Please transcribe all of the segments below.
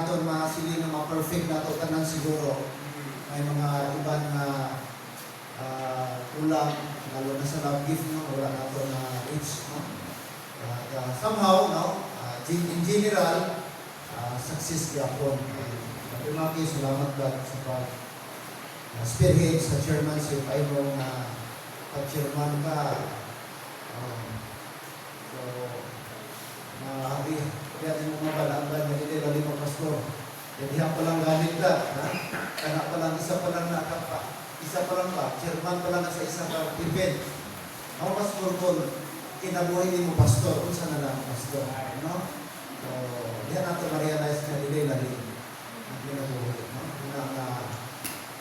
nato masili na ma-perfect nato tanan siguro. May mga iban na kulang, lalo na sa love gift, no? Wala nato na reach, no? Somehow, no? In general, success yapon. Maki, salamat God sa spearhead sa chairmanship. I know na pag-chairman ka, so, kaya din mo mabalanggan na hindi lalo mo pastor. Jadi pa lang gamit ka, ha? Kana pa lang, isa pa lang chairman pa lang sa isa pa event. Ako pastor ko, kinabuhay din mo pastor, kung saan na lang pastor, no? So, diyan natin ma-realize na hindi lalo ang kinabuhay, no?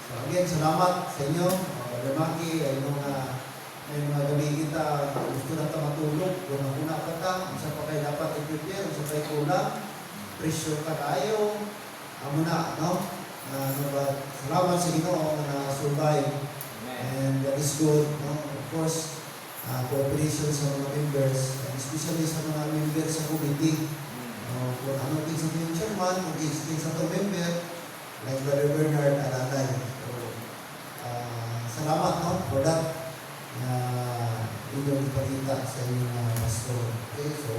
So, again, salamat sa inyo, Brother Maki, ay may mga gabi kita, gusto na matulog, kung una ka ta, isa pa kayo dapat i-prepare, isa pa kulang, pressure ka tayo, muna, no? Salamat sa Ginoo na survive, and that is good, no? Of course, cooperation sa mga members, especially sa mga members sa committee, kung ano things sa yung chairman, kung things sa itong member, like Brother Bernard Alatay. So, salamat, no? For that, na inyong ipakita sa inyong pastor. Okay, so,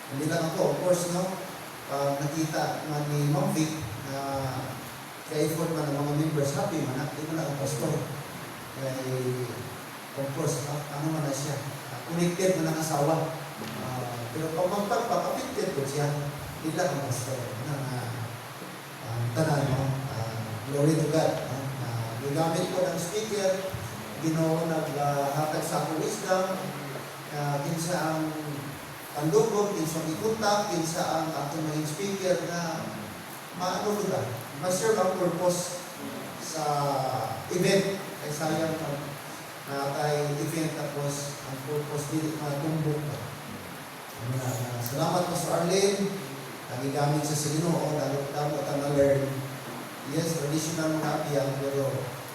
hindi lang ako, of course, no? Nakita man ni Ma'am Vic na ka-effort man ng mga members, happy man, hindi mo lang ang pastor. Kaya, of course, ano man na siya, connected man ang asawa. Pero pag magpapapitted ko siya, hindi lang ang pastor. Tanan, no? Glory to God. Gigamit ko ng speaker, Ginoo naghatag sa akong wisdom, kinsa ang pandugog, kinsa ang ikuntak, kinsa ang atong mga speaker na maano nila, ma-serve ang purpose sa event. Ay sayang na tayo event tapos ang purpose dili matumbok. Salamat po sa Arlene, nagigamit sa Ginoo, damo ta na-learn. Yes, traditional mga abiyang, pero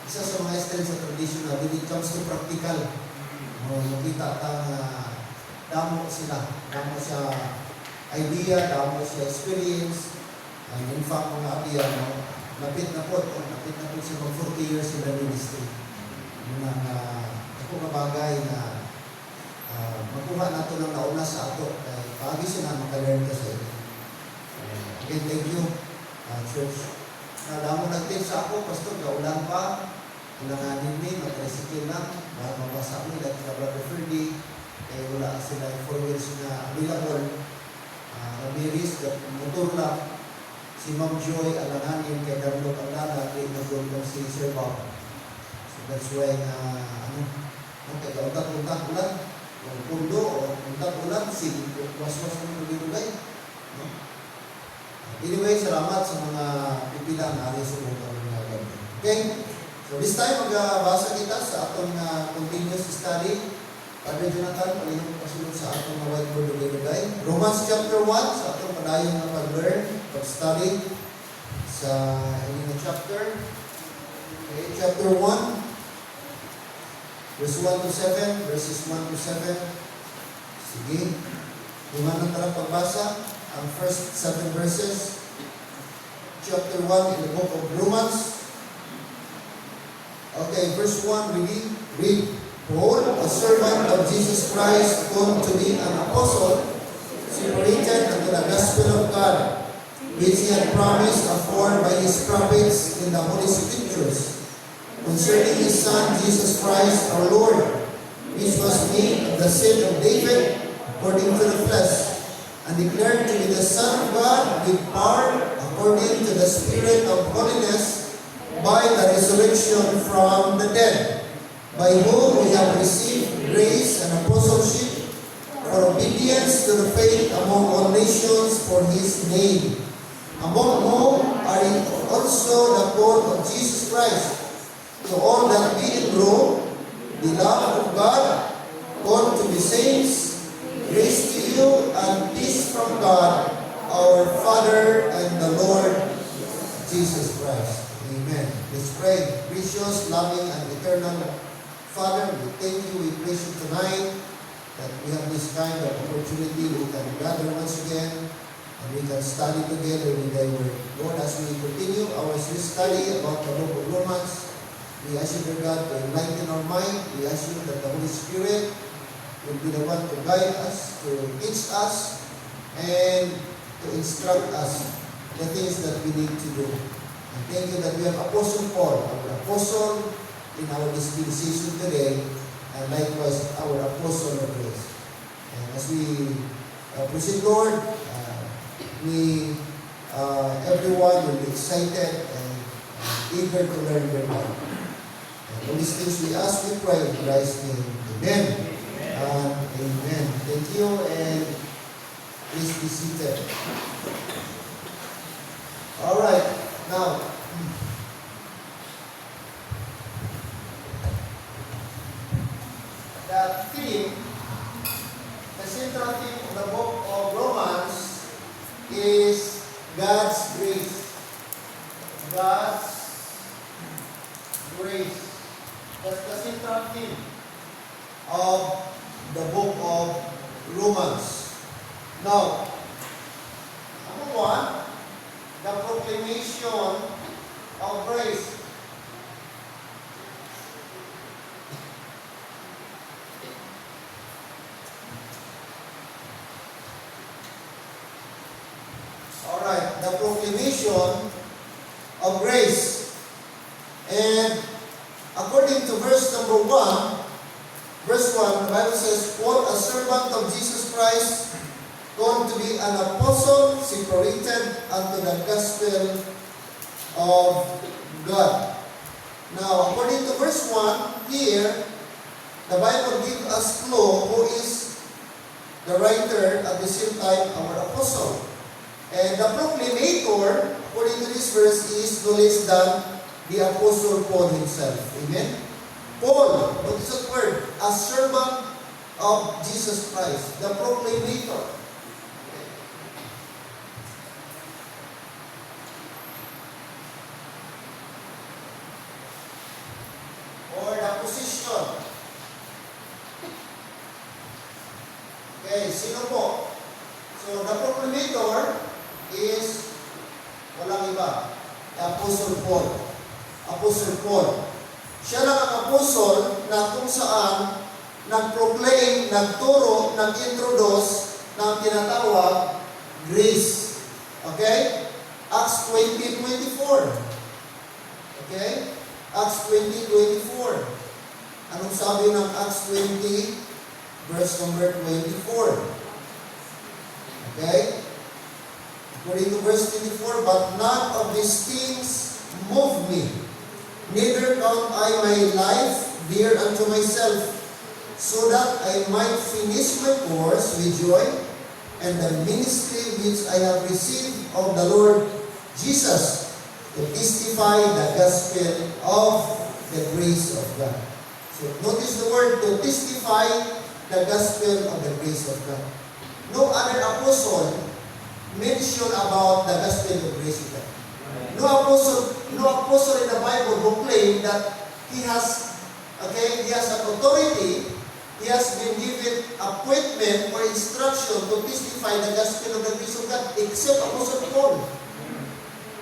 isa sa mga strengths sa traditional, when it comes to practical, makita tang damo sila, damo siya idea, damo siya experience, and in fact, mga abiyan, napit na po siya mag 40 years in the ministry. Yun ang ako kabagay na makuha nato ng nauna sa ato, kaya pagi siya na makalearn ka sa ito. Again, thank you, church. Damo nag-tip sa ako, pastor, kaulan pa, kailanganin ni, mag-resikil lang, para mabasa mo, like Brother Ferdy, kaya wala sila 4 years na available. Ramirez, motor lang, si Ma'am Joy, alanganin, kaya Darlo Pagdala, kaya nag-gold lang si Sir Bob. So that's why kaya untak ulan, yung pundo, o untak ulan, was-was mo nagulugay. Anyway, salamat sa mga pipilang ari sa mga gabi. Okay? So this time, magbasa kita sa atong continuous study. Padre Jonathan, palinong pasulong sa atong whiteboard dugay-dugay. Romans chapter 1, sa atong padayon na pag-learn, pag-study sa inyong chapter. Okay, chapter 1, verse 1 to 7, verses 1 to 7. Sige. Kung anong tarang pagbasa, ang first 7 verses, chapter 1 in the book of Romans. Okay, verse 1, read. Paul, a servant of Jesus Christ, called to be an apostle, separated unto the gospel of God, which he had promised afore by his prophets in the Holy Scriptures, concerning his Son, Jesus Christ, our Lord, which was made of the seed of David, according to the flesh, and declared to be the Son of God with power, according to the Spirit of holiness, by the resurrection from the dead, by whom we have received grace and apostleship for obedience to the faith among all nations for his name, among whom are also the called of Jesus Christ, to all that be in Rome, beloved of God, called to be saints, grace to you and peace from God, our Father and the Lord Jesus Christ. Amen. Let's pray. Gracious, loving, and eternal Father, we thank you, we praise you tonight that we have this kind of opportunity. We can gather once again and we can study together with Thy Word. Lord, as we continue our study about the book of Romans, we ask you, dear God, to enlighten our mind. We ask you that the Holy Spirit will be the one to guide us, to teach us, and to instruct us the things that we need to do. And thank you that we have Apostle Paul, our apostle in our dispensation today, and likewise our apostle of grace. And as we proceed, Lord, everyone will be excited and eager to learn your word. And all these things we ask, we pray in Christ's name. Amen. Amen. Thank you, and please be seated. All right, now, the theme, the central theme of the book of Romans is God's grace. God's grace. That's the central theme of the book of Romans. Now, number one, the proclamation of grace. Alright, the proclamation of grace. And according to verse number 1, verse 1, the Bible says, Paul, a servant of Jesus Christ, called to be an apostle, separated unto the gospel of God. Now, according to verse 1, here, the Bible gives us clue who is the writer at the same time our apostle. And the proclamator, according to this verse, is no less than the apostle Paul himself. Amen? Paul, what is that word? A servant of Jesus Christ, the proclamator. Or the position. Okay, sino po? So, the proclamator is walang iba. The Apostle Paul. Apostle Paul. Siya lang ang apostle na kung saan nag-proclaim, nagturo, nag-introduce ng tinatawag grace. Okay? Acts 20:24. Okay? Acts 20:24. Anong sabi ng Acts 20, verse number 24? Okay? According to verse 24, but none of these things move me, neither count I my life dear unto myself, so that I might finish my course with joy, and the ministry which I have received of the Lord Jesus, to testify the gospel of the grace of God. So notice the word, to testify the gospel of the grace of God. No other apostle mention about the gospel of grace of God. No apostle in the Bible who claimed that he has an authority, he has been given appointment or instruction to testify the gospel of the grace of God, except Apostle Paul.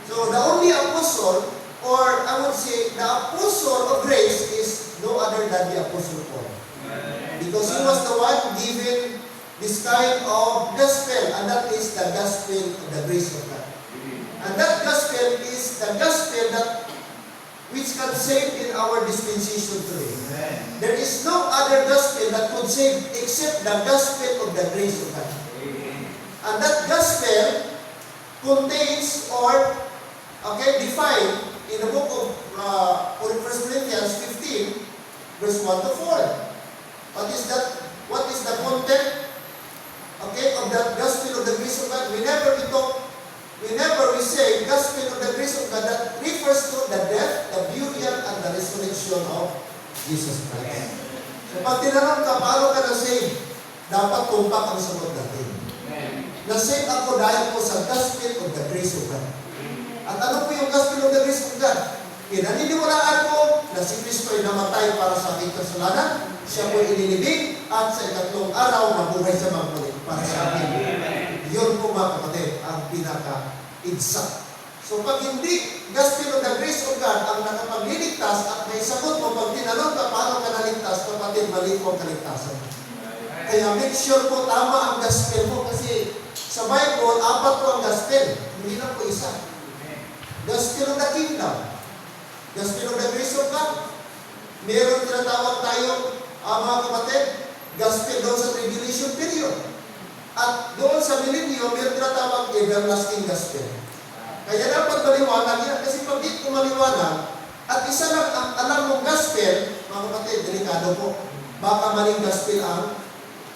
So the only apostle, or I would say the apostle of grace, is no other than the Apostle Paul. Because he was the one given this kind of gospel, and that is the gospel of the grace of God. And that gospel is the gospel that which can save in our dispensation today. Amen. There is no other gospel that could save except the gospel of the grace of God. Amen. And that gospel contains or defined in the book of 1 Corinthians 15, verse 1 to 4. What is that? What is the content of that gospel of the grace of God? Whenever we say gospel of the grace of God, that refers to the death, the burial, and the resurrection of Jesus Christ. So pag tinanong ka, paano ka na-save? Dapat tumpak ang sagot natin. Na-save ako dahil po sa gospel of the grace of God. At ano po yung gospel of the grace of God? Pinaniniwalaan ko na si Kristo ay namatay para sa aking kasalanan, siya po ininibig, at sa ikatlong araw nabuhay sa mga muli para sa akin. Yun po mga kapatid, ang pinaka-exact. So pag hindi gospel of the grace of God ang nakapagliligtas at may sagot mo pag tinanong ka paano ka naligtas, kapatid, mali po ang kaligtasan. Kaya make sure po tama ang gospel mo kasi sa Bible, 4 po ang gospel. Hindi lang po isa. Gospel of the kingdom. Gospel of the grace of God. Meron tinatawag tayo, mga kapatid, gospel doon sa tribulation period. At doon sa millennium, meron tinatawag everlasting gospel. Kaya dapat maliwanag yan. Kasi pag di ko maliwanag, at isa lang ang alam mong gospel, mga kapatid, delikado po. Baka maling gospel ang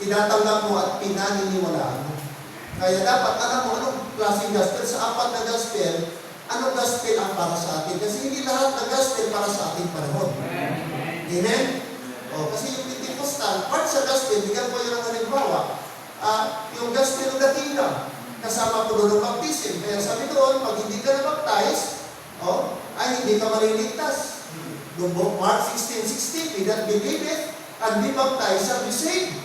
tinatanggap mo at pinaniniwalaan mo. Kaya dapat alam mo anong klaseng gospel. Sa 4 na gospel, anong gospel ang para sa atin? Kasi hindi lahat ng gospel para sa ating panahon. Amen? O, kasi yung Pentecostal, part sa gospel, bigyan ko yun ang halimbawa. Yung gospel of the kingdom, kasama po doon ng baptism. Kaya sabi doon, pag hindi ka na-baptize, ay hindi ka maliligtas. Mark 16:16, he that believeth and be baptized shall be saved.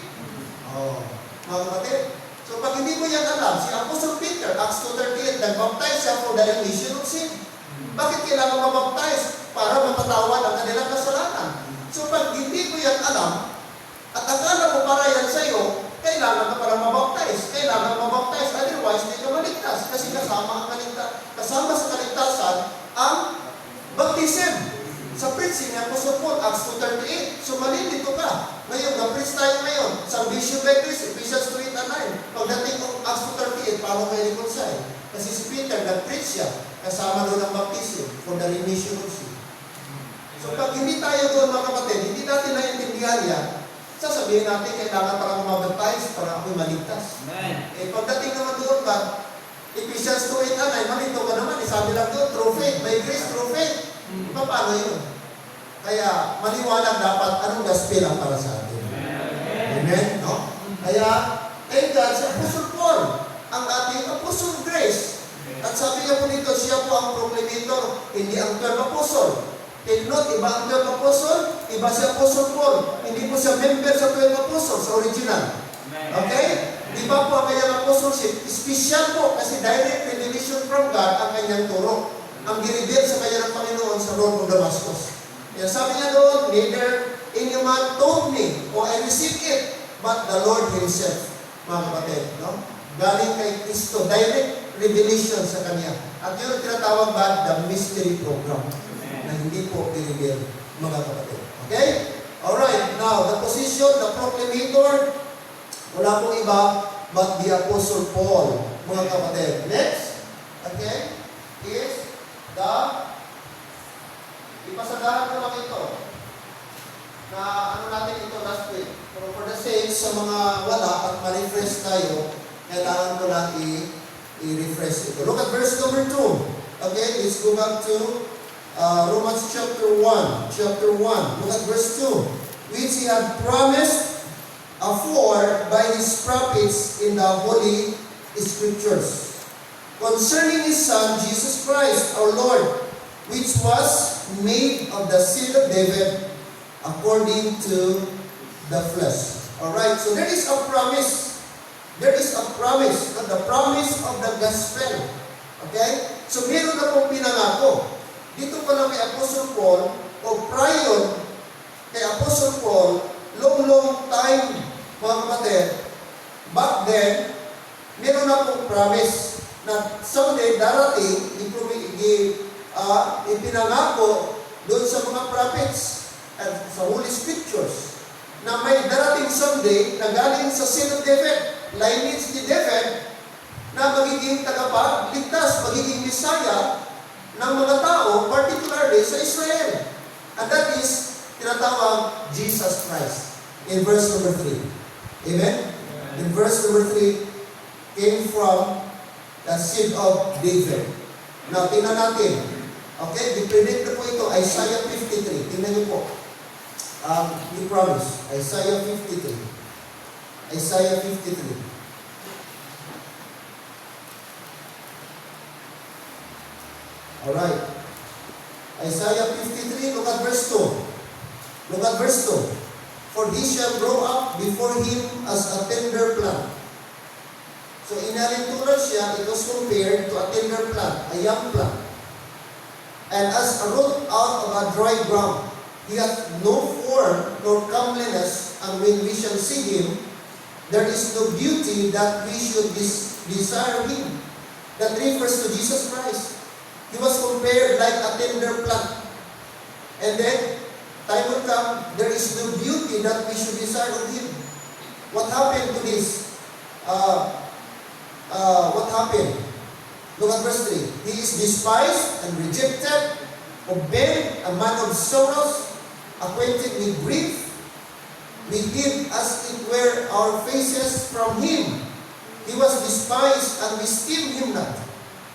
Mga kapatid. So pag hindi mo yan alam, si Apostle Peter, Acts 2:38, nag-baptize siya for the remission of sin. Bakit kailangan mabaptize? Para mapatawad ang kanilang kasalanan. So pag hindi mo yan alam, at akala mo para yan sa'yo, kailangan ka para mabaptize. Kailangan mabaptize, otherwise hindi ka maligtas. Kasi kasama sa kaligtasan ang baptism. Sa preaching niya, Apostle Paul, Acts 2:38. So malilito ka. Ngayon, na-preach tayo ngayon. Salvation by grace, Ephesians 2:8-9. Pagdating ng Acts 2:38, paano kayo reconcile? Kasi si Peter, nag-preach siya. Kasama doon ang baptism for the remission of sin. So pag hindi tayo doon, mga kapatid, hindi natin naiintindihan yan, sasabihin natin, kailangan para mabaptize, para ako'y maligtas. Pagdating naman doon ba, Ephesians 2:8-9, malito ka naman, sabi lang doon, through faith, by grace, through faith. Paano yun? Kaya, maliwanag dapat anong gospel ang para sa atin. Amen? No? Kaya, thank God, si Apostle Paul, ang ating Apostle of Grace. At sabi niya po dito, siya po ang proclamator, hindi ang 12 apostle. Take note, iba ang 12 apostle, iba si Apostle Paul. Hindi po siya member sa 12 apostles, sa original. Okay? Iba po ang kanyang apostleship. Special po, kasi direct revelation from God ang kanyang turo. Ang ginibig sa kanya ng Panginoon sa road of Damascus. Kaya sabi niya doon, neither any man told me, or I received it, but the Lord Himself. Mga kapatid, no? Galing kay Kristo, direct revelation sa kanya. At yun ang tinatawag ba, the mystery program. Na hindi po binibig, mga kapatid. Okay? Alright, now, the position, the proclamator, wala pong iba, but the Apostle Paul, mga kapatid. Next, okay, is ipasadahan ko lang ito na ano natin ito last week. Pero for the sake sa mga wala at ma-refresh tayo, kailangan ko lang i-refresh ito. Look at verse number 2. Okay, let's go back to Romans chapter 1. Chapter 1. Look at verse 2. Which He had promised afore by His prophets in the Holy Scriptures, concerning His Son, Jesus Christ, our Lord, which was made of the seed of David according to the flesh. Alright, so there is a promise. There is a promise, the promise of the gospel. Okay? So meron na pong pinangako. Dito pa lang kay Apostle Paul, o prior kay Apostle Paul, long time, mga kapatid, back then, meron na pong promise na someday darating, ipinangako doon sa mga prophets at sa Holy Scriptures na may darating someday na galing sa seed of David, lineage ni David, na magiging tagapagligtas, magiging Messiah ng mga tao, particularly sa Israel. And that is tinatawag Jesus Christ in verse number 3. Amen? In verse number 3, came from the seed of David. Now, tingnan natin. Okay, di-predict na po ito, Isaiah 53. Tingnan niyo po. We promise. Isaiah 53. Isaiah 53. Alright. Isaiah 53, look at verse 2. Look at verse 2. For he shall grow up before him as a tender plant. So inalintunan siya, it was compared to a tender plant, a young plant. And as a root out of a dry ground, he hath no form nor comeliness, and when we shall see him, there is no beauty that we should desire him. That refers to Jesus Christ. He was compared like a tender plant. And then, time will come, there is no beauty that we should desire of him. What happened to this? What happened? Look at verse 3. He is despised and rejected, of men, a man of sorrows, acquainted with grief. We hid as it were our faces from him. He was despised, and we esteemed him not.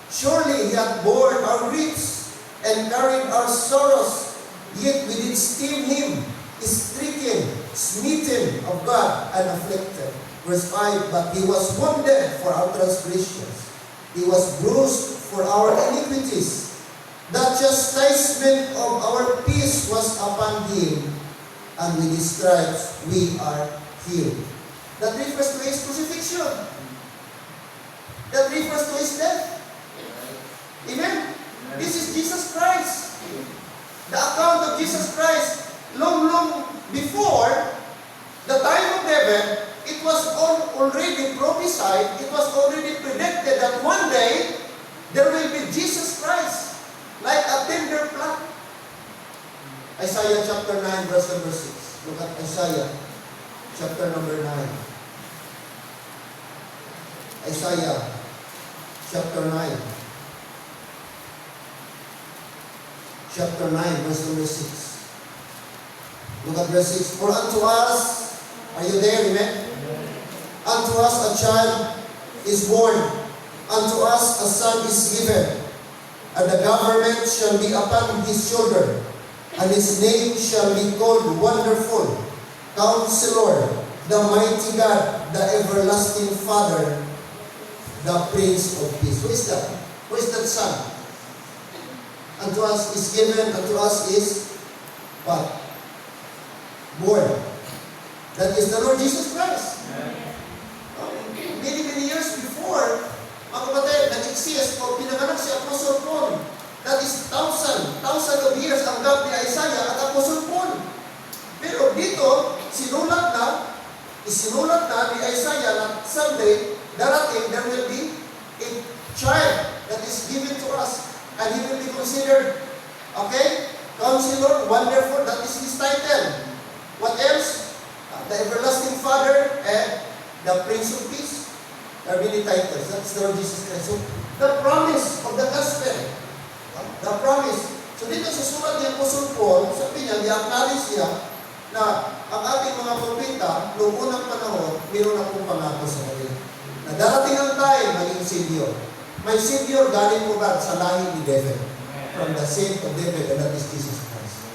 Surely he hath borne our griefs, and carried our sorrows. Yet we did esteem him, stricken, smitten of God, and afflicted. Verse 5, but he was wounded for our transgressions. He was bruised for our iniquities. The chastisement of our peace was upon him, and with his stripes we are healed. That refers to his crucifixion. That refers to his death. Amen? This is Jesus Christ. The account of Jesus Christ, long before the time of David, it was already prophesied, it was already predicted that one day there will be Jesus Christ, like a tender plant. Isaiah chapter 9, verse number 6. Look at Isaiah chapter number 9. Isaiah chapter 9. Chapter 9, verse number 6. Look at verse 6. For unto us, are you there, amen? Unto us a child is born, unto us a son is given, and the government shall be upon his shoulder, and his name shall be called Wonderful, Counselor, the Mighty God, the Everlasting Father, the Prince of Peace. Who is that? Who is that son? Unto us is given, unto us is what? Born. That is the Lord Jesus Christ. Many years before, mga kapatid, nag-exist o pinanganak si Apostle Paul. That is thousand of years ang gap ni Isaiah at Apostle Paul. Pero dito, isinulat na ni Isaiah na someday, darating, there will be a child that is given to us. And he will be considered, okay, Counselor, Wonderful, that is his title. What else? The Everlasting Father and the Prince of Peace. There are many titles. That's the Lord Jesus Christ. So, the promise of the gospel. The promise. So, dito sa sulat ni Apostle Paul, sabi niya, i-acknowledge niya na ang ating mga propeta, noong unang panahon, mayroon akong pangako sa kanila. Na darating ang time, maging Savior. May Savior galing po God sa lahi ni David. From the seed of David, and that is Jesus Christ.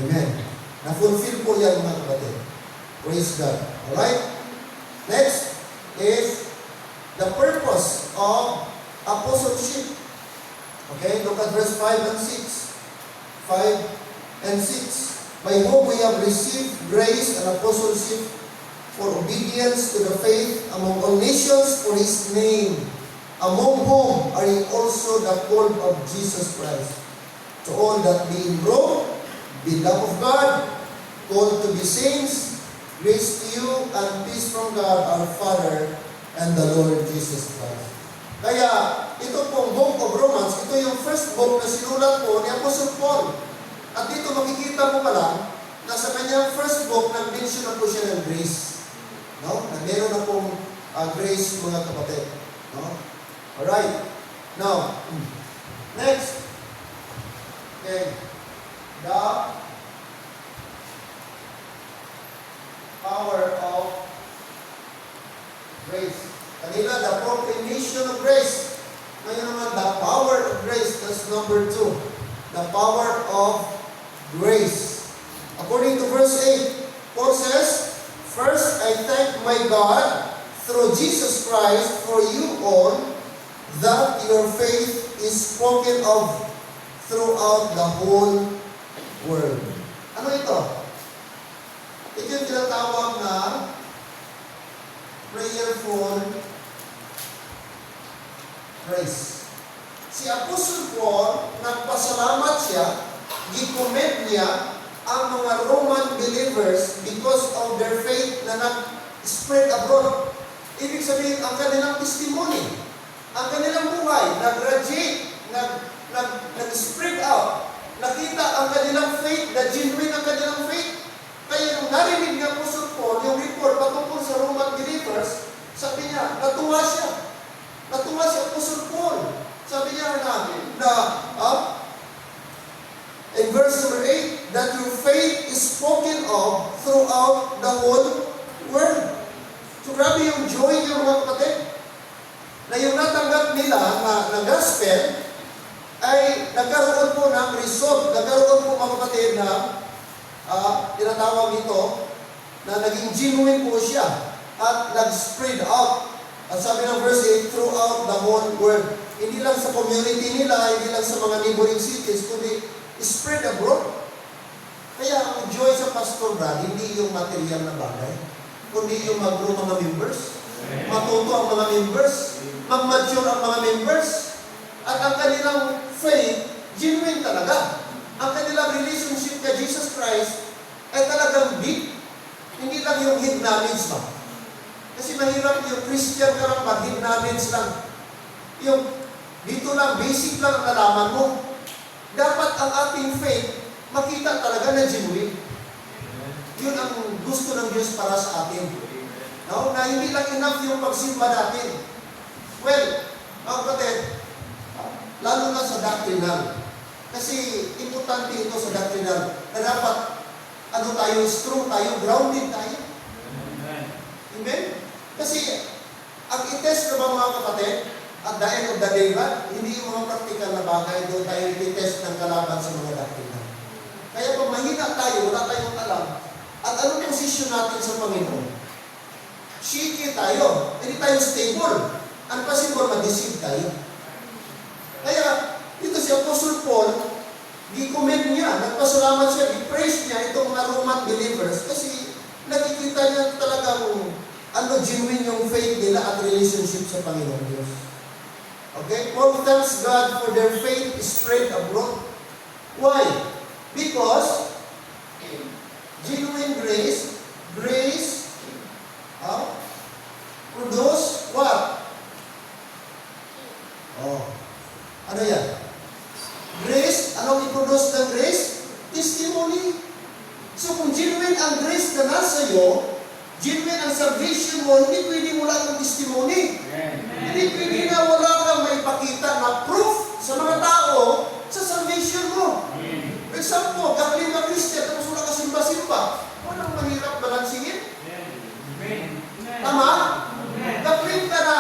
Amen. Na-fulfill po yan, mga kapatid. Praise God. Alright? Next is the purpose of apostleship. Okay, look at verse 5 and 6. 5 and 6. By whom we have received grace and apostleship for obedience to the faith among all nations for his name, among whom are ye also the called of Jesus Christ. To all that be in Rome, beloved of God, called to be saints, grace to you and peace from God our Father and the Lord Jesus Christ. Kaya, ito pong book of Romans, ito yung first book na sinulat po ni Apostle Paul. At dito makikita mo pala na sa kanyang first book, nag-mention na po siya ng grace. No? Na meron na pong grace, mga kapatid. No? Alright. Now, next. Okay. The power of grace. Kanina, the proclamation of grace. Ngayon naman, the power of grace. That's number 2. The power of grace. According to verse 8, Paul says, First, I thank my God through Jesus Christ for you all, that your faith is spoken of throughout the whole world. Ano ito? Ito yung tinatawag na prayerful grace. Si Apostle Paul, nagpasalamat siya, gi-commend niya ang mga Roman believers because of their faith na nag-spread abroad. Ibig sabihin, ang kanilang testimony, ang kanilang buhay, nag-radiate, nag-spread out. Nakita ang kanilang faith, na genuine ang kanilang faith. Kaya nung narinig ni Apostle Paul, yung report patungkol sa Roman believers, sabi niya, natuwa siya. Natuwa si Apostle Paul. Sabi niya in verse number 8, that your faith is spoken of throughout the whole world. So grabe yung joy niyo mga kapatid. Na yung natanggap nila na gospel ay nagkaroon po ng result. Nagkaroon po mga kapatid na tinatawag nito na naging genuine po siya at nag-spread out. At sabi ng verse 8, throughout the whole world. Hindi lang sa community nila, hindi lang sa mga neighboring cities, kundi spread abroad. Kaya ang joy sa Pastor Brad, hindi yung material na bagay, kundi yung mag-grow mga members, matuto ang mga members, mag-mature ang mga members, at ang kanilang faith, genuine talaga. Ang kanilang relationship kay Jesus Christ ay talagang deep. Hindi lang yung head knowledge ba? Kasi mahirap yung Christian ka lang, mag-head knowledge lang. Yung dito lang, basic lang ang nalaman mo. Dapat ang ating faith, makita talaga na genuine. Yun ang gusto ng Diyos para sa atin. No? Na hindi lang enough yung pagsimba natin. Well, mga kapatid, lalo na sa doctrinal. Kasi importante ito sa doctrinal na dapat tayo, strong tayo, grounded tayo. Amen? Kasi ang itest na mga kapatid, at the end of the day ba, hindi yung mga practical na bagay, doon tayo itest ng kalaban sa mga doctrinal. Kaya pag mahina tayo, wala tayong alam, at anong posisyon natin sa Panginoon? Shaky tayo, hindi tayo stable. Ang possible, mag-deceive tayo. Kaya, dito si Apostle Paul, gi-commend niya, nagpasalamat siya, gi-praise niya itong mga Roman believers kasi nakikita niya talagang genuine yung faith nila at relationship sa Panginoon Diyos. Okay? Paul thanks God for their faith spread abroad. Why? Because genuine grace produce what? Ano yan? Grace, anong i-produce ng grace? Testimony. So kung genuine ang grace na nasa iyo, genuine ang salvation mo, hindi pwede wala kang testimony. Hindi pwede na wala kang may pakita na proof sa mga tao sa salvation mo. For example, galing ka Christian, tapos wala ka simba-simba. Walang mahirap balansingin. Tama? Galing ka na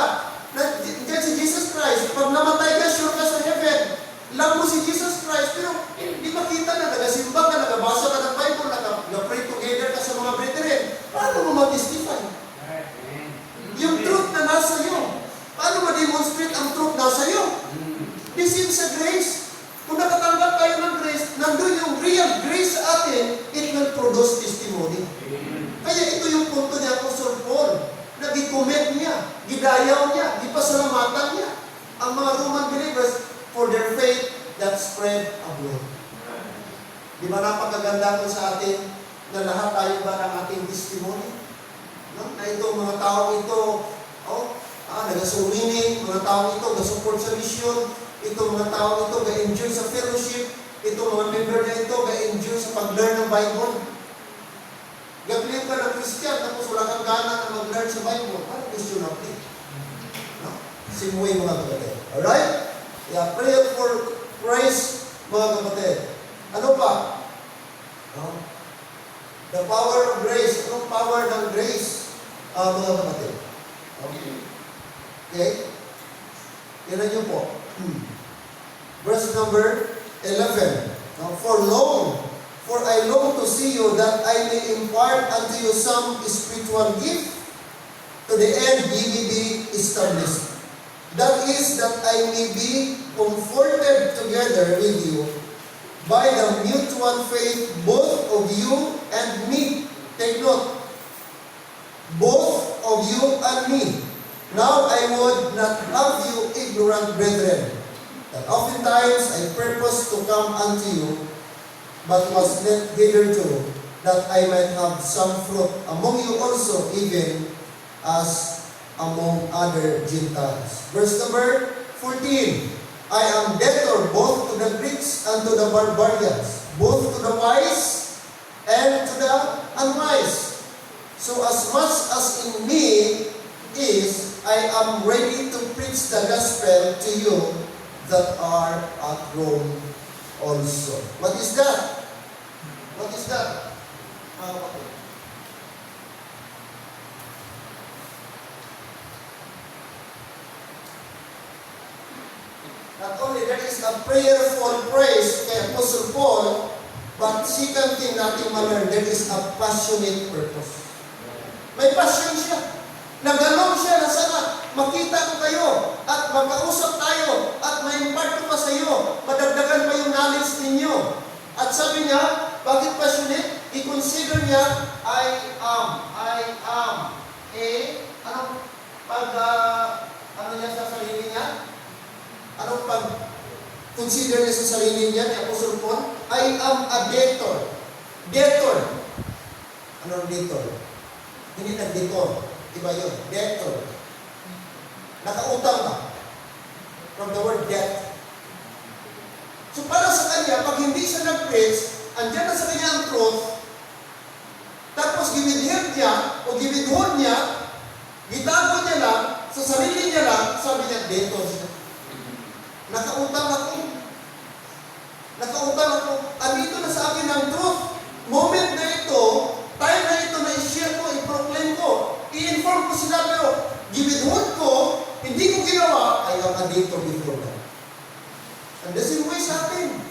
dyan si Jesus Christ. Pag namatay ka, sure ka sa heaven. Lang mo si Jesus Christ, pero hindi makita na nagasimba ka, nagabasa ka ng Bible, nag-pray together ka sa mga brethren. Paano mo mag-testify? Yung truth na nasa iyo. Paano ma-demonstrate ang truth nasa iyo? This is sa grace. Kung nakatanggap tayo ng grace, nandun yung real grace sa atin, it will produce testimony. Kaya ito yung punto ni Apostle Paul, na gi-comment niya, gidayaw niya, gipasalamatan niya ang mga Roman believers for their faith that spread abroad. Di ba napakaganda ko sa atin na lahat tayo ba ng ating testimony? No? Na itong mga tao ito, nag-summining, mga tao ito, nag-support sa mission, itong mga tao ito, ga-enjoy sa fellowship, itong mga member na ito, ga-enjoy sa pag-learn ng Bible. Gagawin ka ng Christian, tapos wala kang gana na mag-learn sa Bible. Parang Christian natin. No? Simuwi mga kapatid. Alright? Yeah, pray for praise, mga kapatid. Ano pa? No? The power of grace. Anong power ng grace, mga kapatid? Okay? Tignan niyo po. Verse number 11. Now, for I long to see you that I may impart unto you some spiritual gift, to the end ye may be established. That is, that I may be comforted together with you by the mutual faith both of you and me. Take note. Both of you and me. Now I would not have you ignorant, brethren, that oftentimes I purposed to come unto you, but was not hitherto, that I might have some fruit among you also, even as among other Gentiles. Verse number 14. I am debtor both to the Greeks and to the barbarians, both to the wise and to the unwise. So as much as in me is, I am ready to preach the gospel to you that are at Rome also. What is that? What is that? Not only there is a prayerful praise kay Apostle Paul, but second thing natin ma-learn, there is a passionate purpose. May passion siya. Nagalong siya na sana makita ko kayo at magkausap tayo at ma-impart ko pa sa iyo, madagdagan pa yung knowledge ninyo. At sabi niya, bakit passionate? I-consider niya, I am ano niya sa sarili niya? Anong pag-consider niya sa sarili niya ni Apostle Paul? I am a debtor. Debtor. Anong debtor? Hindi nag-debtor. Iba yun. Debtor. Nakautang ka. From the word debt. So para sa kanya, pag hindi siya nag-preach, andyan na sa kanya ang truth, tapos giwidhid niya o giwidhod niya, gitago niya lang, sa sarili niya lang, sabi niya, debtor siya. Nakautang ako. Nakautang ako. Andito na sa akin ang truth. Moment na ito, time na ito na i-share ko, i-proclaim ko, i-inform ko sila, pero giwidhod ko, hindi ko ginawa, I am a debtor before God. And the same way sa atin.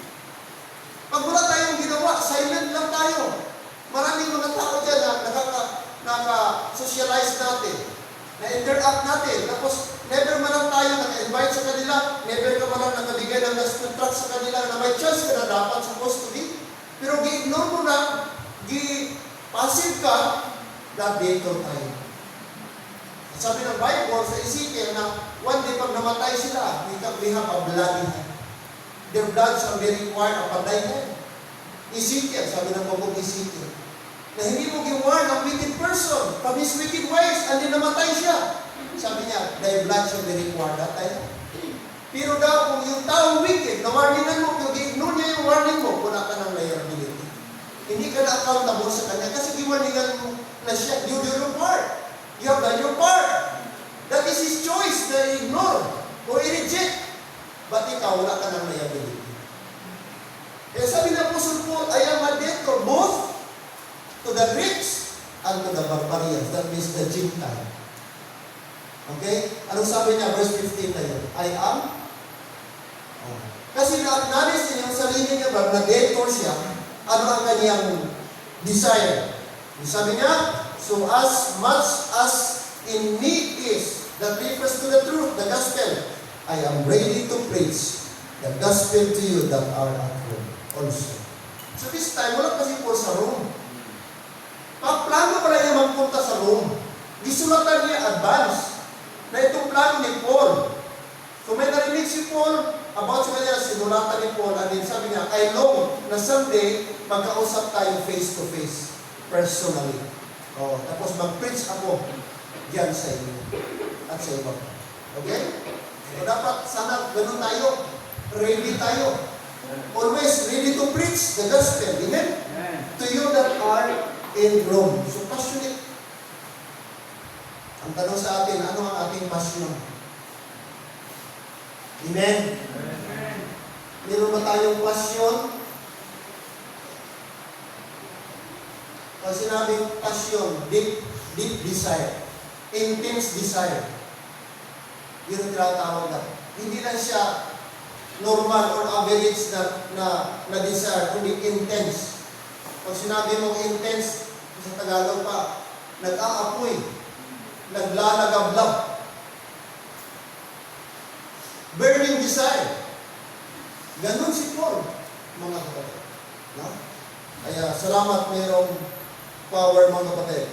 Pag wala tayong ginawa, silent lang tayo. Maraming mga tao dyan na naka-socialize natin, na-interact natin, tapos never man lang tayo naka-invite sa kanila, never ka man lang nakabigay ng gospel tract sa kanila na may chance ka na dapat supposed to be. Pero gi-ignore mo na, gi-passive ka, na-debtor tayo. Sabi ng Bible sa Ezekiel na one day pag namatay sila, we have a bloody hand. Their blood shall be required upon thy head. Ezekiel, sabi ng bukong Ezekiel, na hindi mo giwarn ang wicked person from his wicked ways, and then namatay siya. Sabi niya, thy blood shall be required at thy head. Pero daw, kung yung taong wicked, na-warningan mo, kung i-ignore niya yung warning mo, wala ka ng liability. Hindi ka na accountable sa kanya, kasi i-warningan mo na siya, you do your part. You have done your part. That is his choice na i-ignore o i-reject. But ikaw, wala ka ng liability. Kaya sabi ng Apostle Paul, I am a debtor both to the Greeks and to the barbarians. That means the Gentile. Okay? Anong sabi niya? Verse 15 na yun. I am. Kasi na-acknowledge niya yung sarili niya ba na debtor siya, ano ang kanyang desire. Sabi niya, so as much as in me is, that refers to the truth, the gospel, I am ready to preach the gospel to you that are at home also. So this time, wala kasi Paul sa Rome. Plano pala niya magpunta sa Rome. Gisulatan niya advance na itong plano ni Paul. So may narinig si Paul about sa kanya, sinulatan ni Paul, and then sabi niya, I know na someday magkausap tayo face to face, personally. Tapos mag-preach ako diyan sa inyo at sa iba. Okay? So dapat sana ganun tayo. Ready tayo. Always ready to preach the gospel. Amen? To you that are in Rome. So passionate. Ang tanong sa atin, ano ang ating passion? Amen? Meron ba tayong passion? Pag sinabing passion, deep desire, intense desire, yun ang tinatawag na. Hindi lang siya normal or average na desire, kundi intense. Pag sinabi mong intense, sa Tagalog pa, nag-aapoy, naglalagablab. Burning desire. Ganon si Paul, mga kapatid. No? Kaya salamat mayroong power, mga kapatid,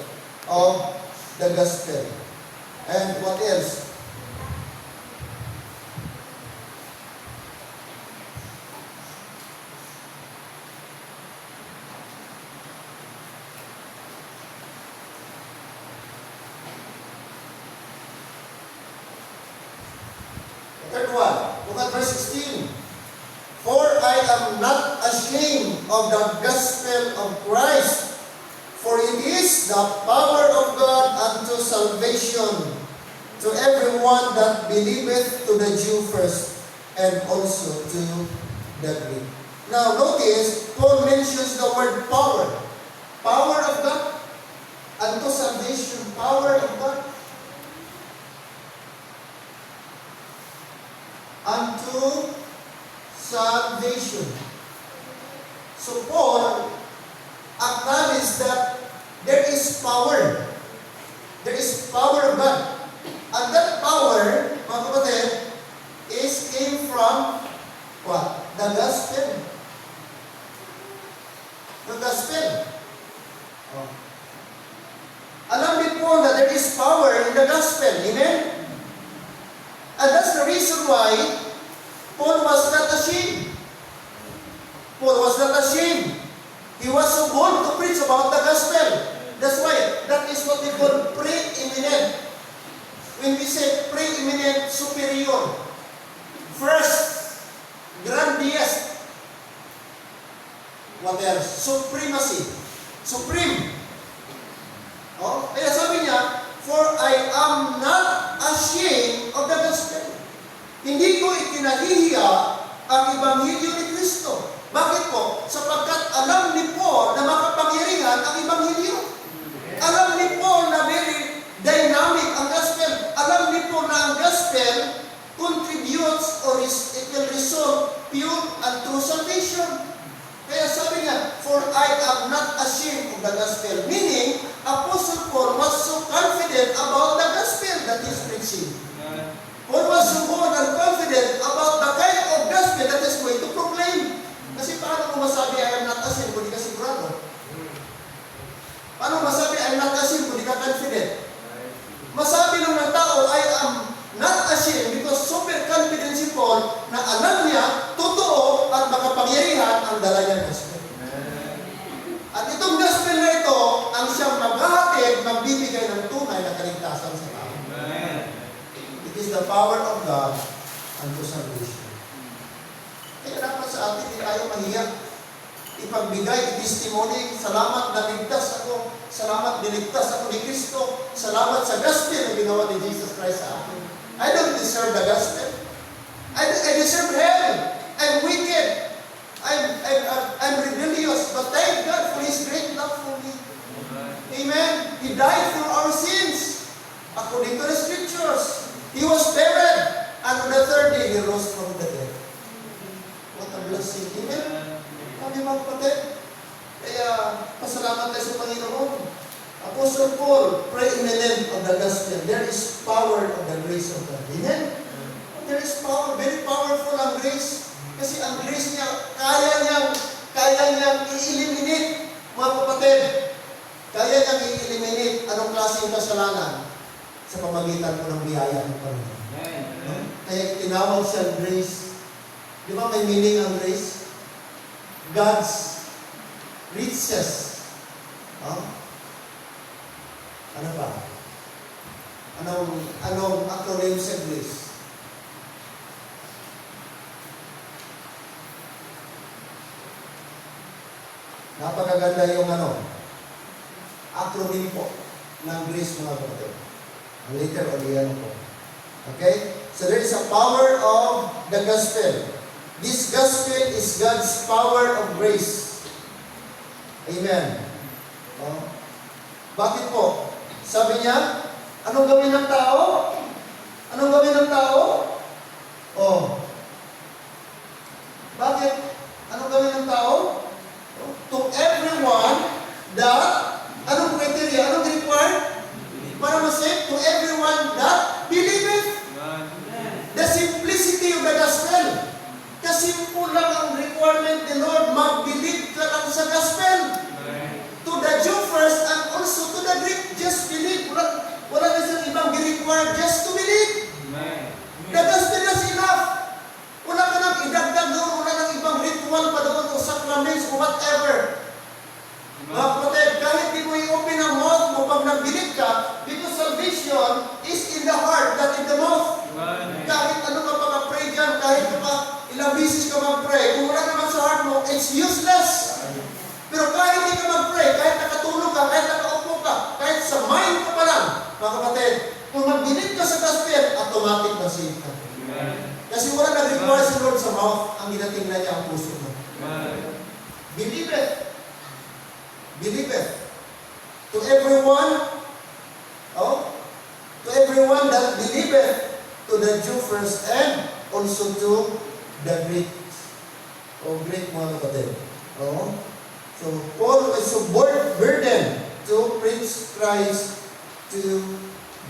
of the gospel. And what else? Third one, look at verse 16. For I am not ashamed of the gospel of Christ, for it is the power of God unto salvation to everyone that believeth, to the Jew first, and also to the Greek. Now notice, Paul mentions the word power. Power of God unto salvation. Power of God unto salvation. So Paul acknowledged that there is power. There is power of God. And that power, mga kapatid, came from what? The gospel. The gospel. Oh. Alam niyo po na there is power in the gospel. Amen? And that's the reason why Paul was not ashamed. Paul was not ashamed. He was so bold to preach about the gospel. That's why that is what we call preeminent. When we say preeminent, superior, first, grandiest, what else? Supremacy. Supreme. Oh, kaya sabi niya, for I am not ashamed of the gospel. Hindi ko ikinahihiya ang Ebanghelyo ni Kristo. Bakit po? Sapagkat alam ni Paul na makapangyarihan ang Ebanghelyo. Alam ni Paul na very dynamic ang gospel. Alam ni Paul na ang gospel contributes or it will result pure and true salvation. Kaya sabi niya, for I am not ashamed of the gospel. Meaning, Apostle Paul was so confident about the gospel that he's preaching. Paul was so bold and confident about the kind of gospel that is going to proclaim. Kasi paano mo masabi, I am not ashamed kung di ka sigurado? Paano masabi, I am not ashamed kung di ka confident? Masabi lang ng tao, I am not ashamed because super confident si Paul na alam niya, totoo at makapangyarihan ang dala niyang gospel. At itong gospel na ito, ang siyang maghahatid, magbibigay ng tunay na kaligtasan sa tao. It is the power of God unto salvation. Kaya dapat sa atin, hindi tayo mahiya. Ipagbigay, testimony, salamat na ligtas ako. Salamat niligtas ako ni Kristo. Salamat sa gospel na ginawa ni Jesus Christ sa akin. I don't deserve the gospel. I deserve hell. I'm wicked. I'm rebellious. But thank God for His great love for me. Amen. He died for our sins. According to the scriptures. He was buried. And on the third day, He rose from the dead. What a blessing. Amen. Kami mga kapatid. Kaya, pasalamat tayo sa Panginoon. Apostle Paul, preeminent of the gospel. There is power of the grace of God. Amen? There is power, very powerful ang grace. Kasi ang grace niya, kaya niyang i-eliminate, mga kapatid. Kaya niyang i-eliminate anong klaseng kasalanan sa pamagitan po ng biyaya ng Panginoon. Kaya tinawag siya grace. Di ba may meaning ang grace? God's riches. Ano ba? Anong acronym sa grace? Napakaganda yung acronym po ng grace, mga kapatid. Ang letter o diyan po. Okay? So there is a power of the gospel. This gospel is God's power of grace. Amen. Bakit po? Sabi niya, anong gawin ng tao? Anong gawin ng tao? Bakit? Anong gawin ng tao? To everyone that, anong criteria? Anong required? Para masave, to everyone that believeth. The simplicity of the gospel. Kasimple lang ang requirement ni Lord, mag-believe ka lang sa gospel. To the Jew first and also to the Greek, just believe. Wala na siyang ibang required, just to believe. The gospel is enough. Wala ka nang idagdag doon, wala nang ibang ritual pa doon o sacraments o whatever. Mga kapatid, kahit di mo i-open ang mouth mo pag nag-believe ka, because salvation is in the heart, not in the mouth. Kahit ano ka kaibigan, kahit ilang bisis ka mag-pray, kung wala naman sa heart mo, it's useless. Pero kahit hindi ka mag-pray, kahit nakatulog ka, kahit nakaupo ka, kahit sa mind ka pa lang, mga kapatid, kung mag-believe ka sa gospel, automatic na save ka. Kasi wala nag-require si Lord sa mouth, ang ginatingnan niya ang puso mo. Believe it. Believe it. To everyone, to everyone that believeth, to the Jew first, and also to the Greeks. Greek mga kapatid. So, Paul is so burdened to preach Christ to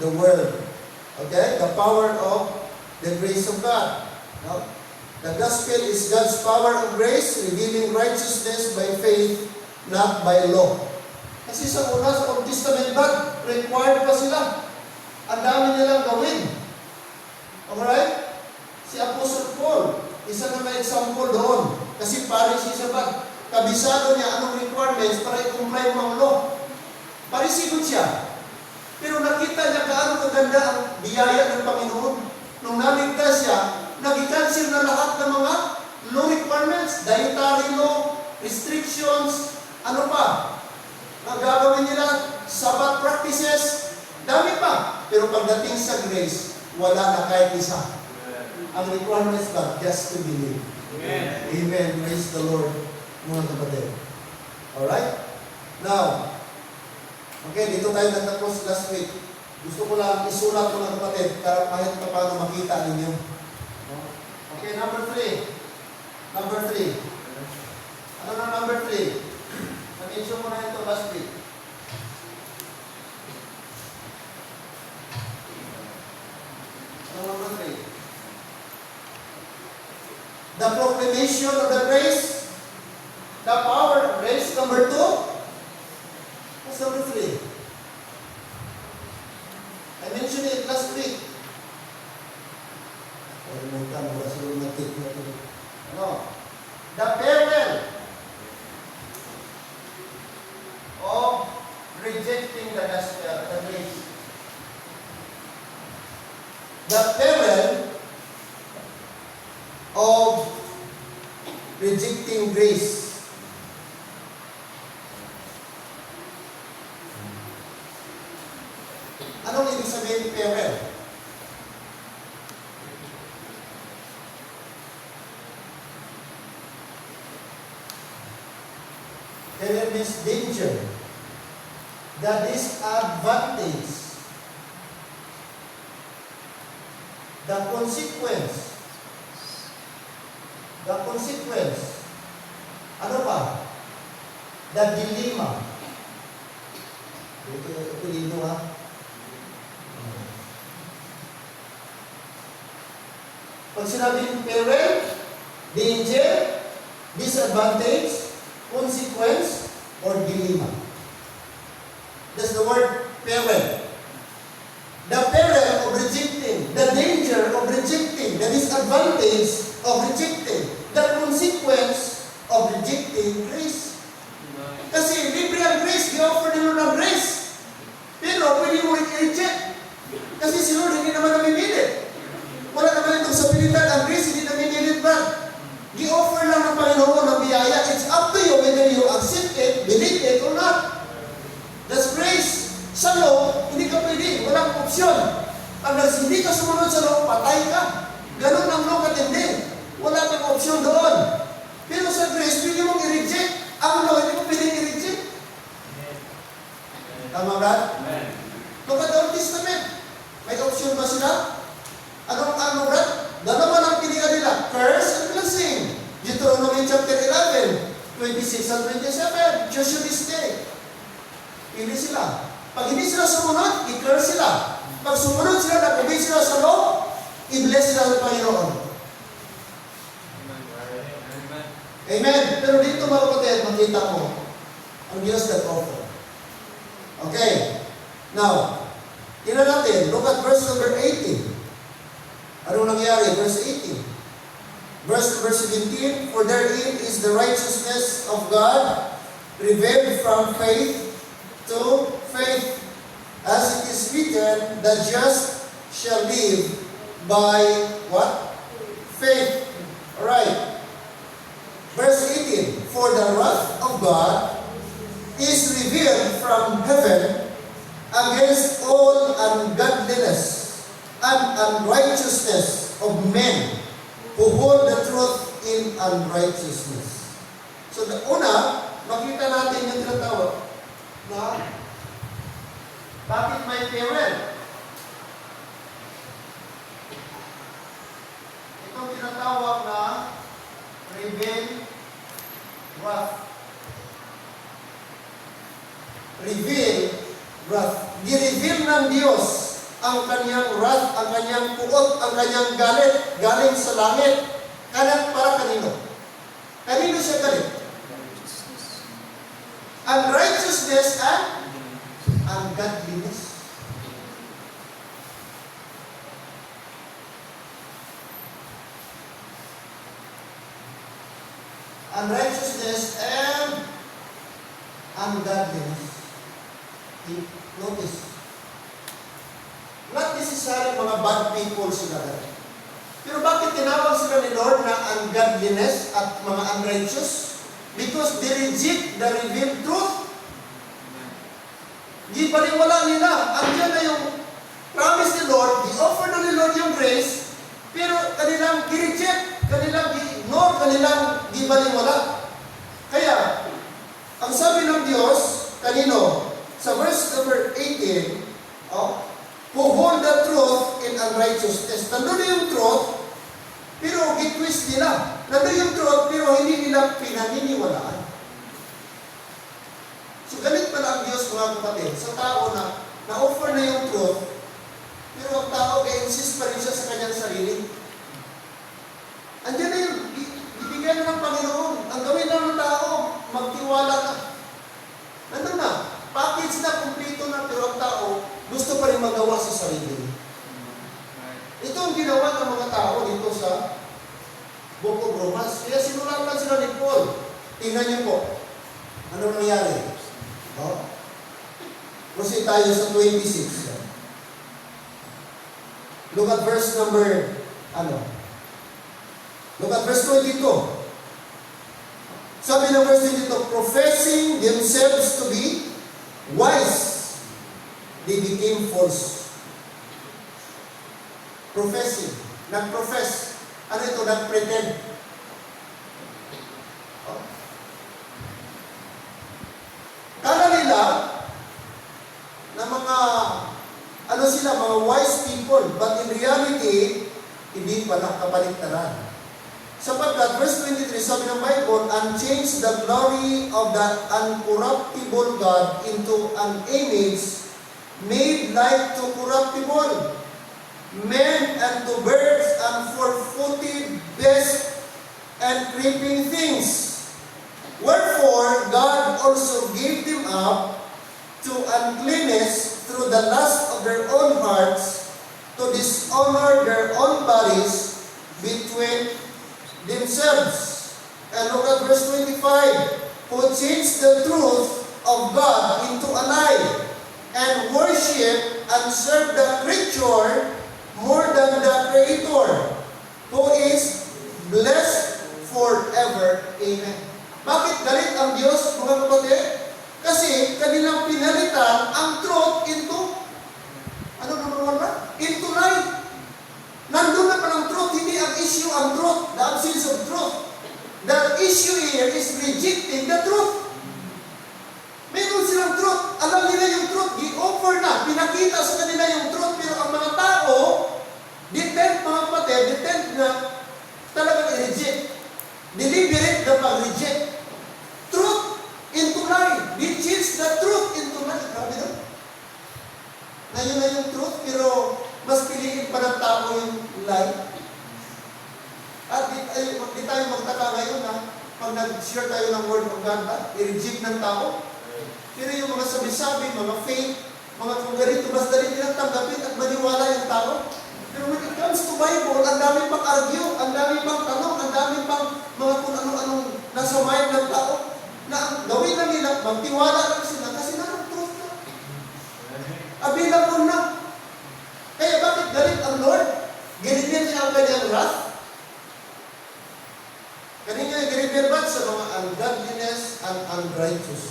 the world. Okay? The power of the grace of God. The gospel is God's power of grace, revealing righteousness by faith, not by law. Kasi sa una, sa Old Testament, God, required pa sila. Ang dami nilang gawin. Alright? Si Apostle Paul, isa na may example doon. Kasi Pharisee siya ba? Kabisado niya anong requirements para i-comply mo ang law. Pharisee siya. Pero nakita niya gaano kaganda ang biyaya ng Panginoon. Nung naligtas siya, nag-cancel na lahat ng mga law requirements, dietary law, restrictions, ano pa? Ang gagawin nila, Sabbath practices, dami pa. Pero pagdating sa grace, wala na kahit isa. Ang requirements ba? Just to believe. Amen. Amen. Praise the Lord, mga kapatid. Alright? Now, okay, dito tayo nagtapos last week. Gusto ko lang isulat ko, mga kapatid, kahit pa paano makita ninyo. Okay, number 3. Number 3. Ano na number 3? Na-mention mo na ito last week. Ano number 3? The proclamation of the grace, the power of grace. Number 2. What's number 3? I mentioned it last week. The peril of rejecting the gospel, the grace. The peril of rejecting grace. Anong ibig sabihin peril? Peril means danger. The disadvantage. The consequence. The consequence. Ano pa? The dilemma. Ito dito ha. Pag sinabing peril, danger, disadvantage, consequence, or dilemma. That's the word peril. The peril of rejecting, the danger of rejecting, the disadvantage of rejecting, the consequence of rejecting grace. Kasi libre ang grace, i-offer nilo ng grace. Pero pwede mo i-reject. Kasi si Lord hindi naman namimilit. Wala naman itong sa pilitan, ang grace hindi namimilit ba? I-offer lang ng Panginoon ng biyaya. It's up to you whether you accept it, believe it, or not. That's grace. Sa law, hindi ka pwede. Walang opsyon. Pag hindi ka sumunod sa law, patay ka. Ganun ang law katindi. Wala kang opsyon doon. Pero sa grace, pwede mong i-reject. Ang law, hindi mo pwede i-reject. Tama ba? Look at the Old Testament. May opsyon ba sila? Anong Brad? Dalawa lang pilihan nila. Curse and blessing. Deuteronomy chapter 11, 26 and 27. Choose you this day. Pili sila. Pag hindi sila sumunod, i-curse sila. Pag sumunod sila, nag-obey sila sa law, i-bless sila sa Panginoon. Amen. Pero dito mga kapatid, makita mo ang Diyos that offer. Okay. Now, tingnan natin. Look at verse number 18. Anong nangyari? Verse 18. Verse 17, for therein is the righteousness of God revealed from faith to faith. As it is written, the just shall live by what? faith. Alright. Verse 18, for the wrath of God is revealed from heaven against all ungodliness and unrighteousness of men who hold the truth in unrighteousness. So, una, makita natin yung tinatawag na bakit may peril. Itong tinatawag na reveal wrath. Reveal wrath. Di-reveal ng Diyos ang kanyang wrath, ang kanyang puot, ang kanyang galit, galing sa langit. Kanan para kanino? Kanino siya galit? Unrighteousness and ungodliness. Unrighteousness and ungodliness. Notice. Not necessarily mga bad people sila. Pero bakit tinawag sila ni Lord na ungodliness at mga unrighteous? Because they reject the revealed truth. Di paniwala nila. Andiyan na yung promise ni Lord, i-offer na ni Lord yung grace, pero kanilang i-reject, kanilang i-ignore, kanilang di paniwala. Kaya, ang sabi ng Diyos, kanino? Sa verse number 18, who hold the truth in unrighteousness. Nandun na yung truth, pero gitwist nila. Nandun yung truth, pero hindi nila pinaniniwalaan. So, ganit pala ang Diyos, mga kapatid, sa tao na na-offer na yung truth, pero ang tao insist pa rin siya sa kanyang sarili. Andiyan na yung bibigyan na ng Panginoon. Ang gawin na ng tao, magtiwala na. Nandun na. Package na, kumplito na, pero ang tao, gusto pa rin magawa sa sarili. Ito ang ginawa ng mga tao dito sa Book of Romans. Kaya sinulatan sila ni Paul. Tingnan niyo po. Ano nangyari? Proceed tayo sa 26. Look at verse number, Look at verse 22. Sabi ng verse 22, professing themselves to be wise, they became false. Professing. Nag-profess. Ano ito? Nag-pretend. Kala nila na mga mga wise people, but in reality, hindi pala kapaligtaran. Sapagkat, verse 23, sabi ng Bible, and change the glory of the uncorruptible God into an image made like to corruptible men and to birds and four-footed beasts and creeping things. Wherefore, God also gave them up to uncleanness through the lust of their own hearts, to dishonor their own bodies between themselves. And look at verse 25. Who changed the truth of God into a lie, and worship and serve the creature more than the Creator, who is blessed forever. Amen. Bakit galit ang Diyos, mga kapatid? Kasi kanilang pinalitan ang truth into, number one ba? Into lie. Nandun na pa ng truth, hindi ang issue ang truth, the absence of truth. The issue here is rejecting the truth. Meron silang truth, alam nila yung truth, gi-offer na, pinakita sa kanila yung truth, pero ang mga tao, detent, mga kapatid, detent na talagang i-reject. Deliberate na pag-reject. Truth into lie. They change the truth into lie. Grabe na. Ngayon na yung truth, pero mas piliin pa ng tao yung lie. At di tayo magtaka ngayon na pag nag-share tayo ng word of God, i-reject ng tao. Pero yung mga sabi-sabi, mga faith, mga kung ganito, mas dali nilang tanggapin at maniwala yung tao. Pero when it comes to Bible, ang dami pang argue, ang dami pang tanong, ang dami pang mga kung ano-anong nasa mind ng tao, na gawin na nila, magtiwala lang sila kasi na truth na. Available na. Kaya bakit galit ang Lord? Ganit niya ang kanyang wrath? inyo i-refer sa mga ungodliness and unrighteous.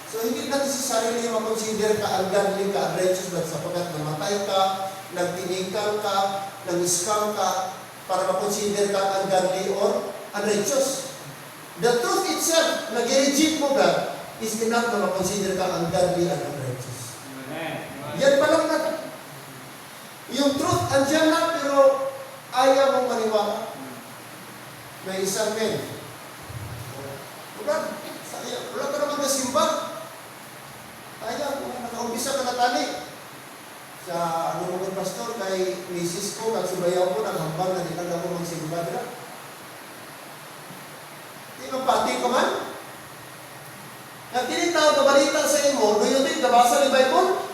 So, hindi natin sa sarili makonsider ka ungodly ka, unrighteous, but sapagkat namatay ka, nagtinikan ka, nag-scam ka, para makonsider ka ungodly or unrighteous. The truth itself, nag-reject mo ka, is enough na makonsider ka ungodly and unrighteous. Yan pa lang natin. Yung truth, andyan na, pero ayaw mong maniwala. May isang men. Wala ka naman na simba. Ayaw, kung nakaumpisa ka na tali. Sa ano mo pastor, kay misis ko, kagsubayaw ko, naghambang na ditang ako magsimba nila. Di ba pati ko man? Nagtinitawag na balita sa imo, do you think nabasa ni Bible?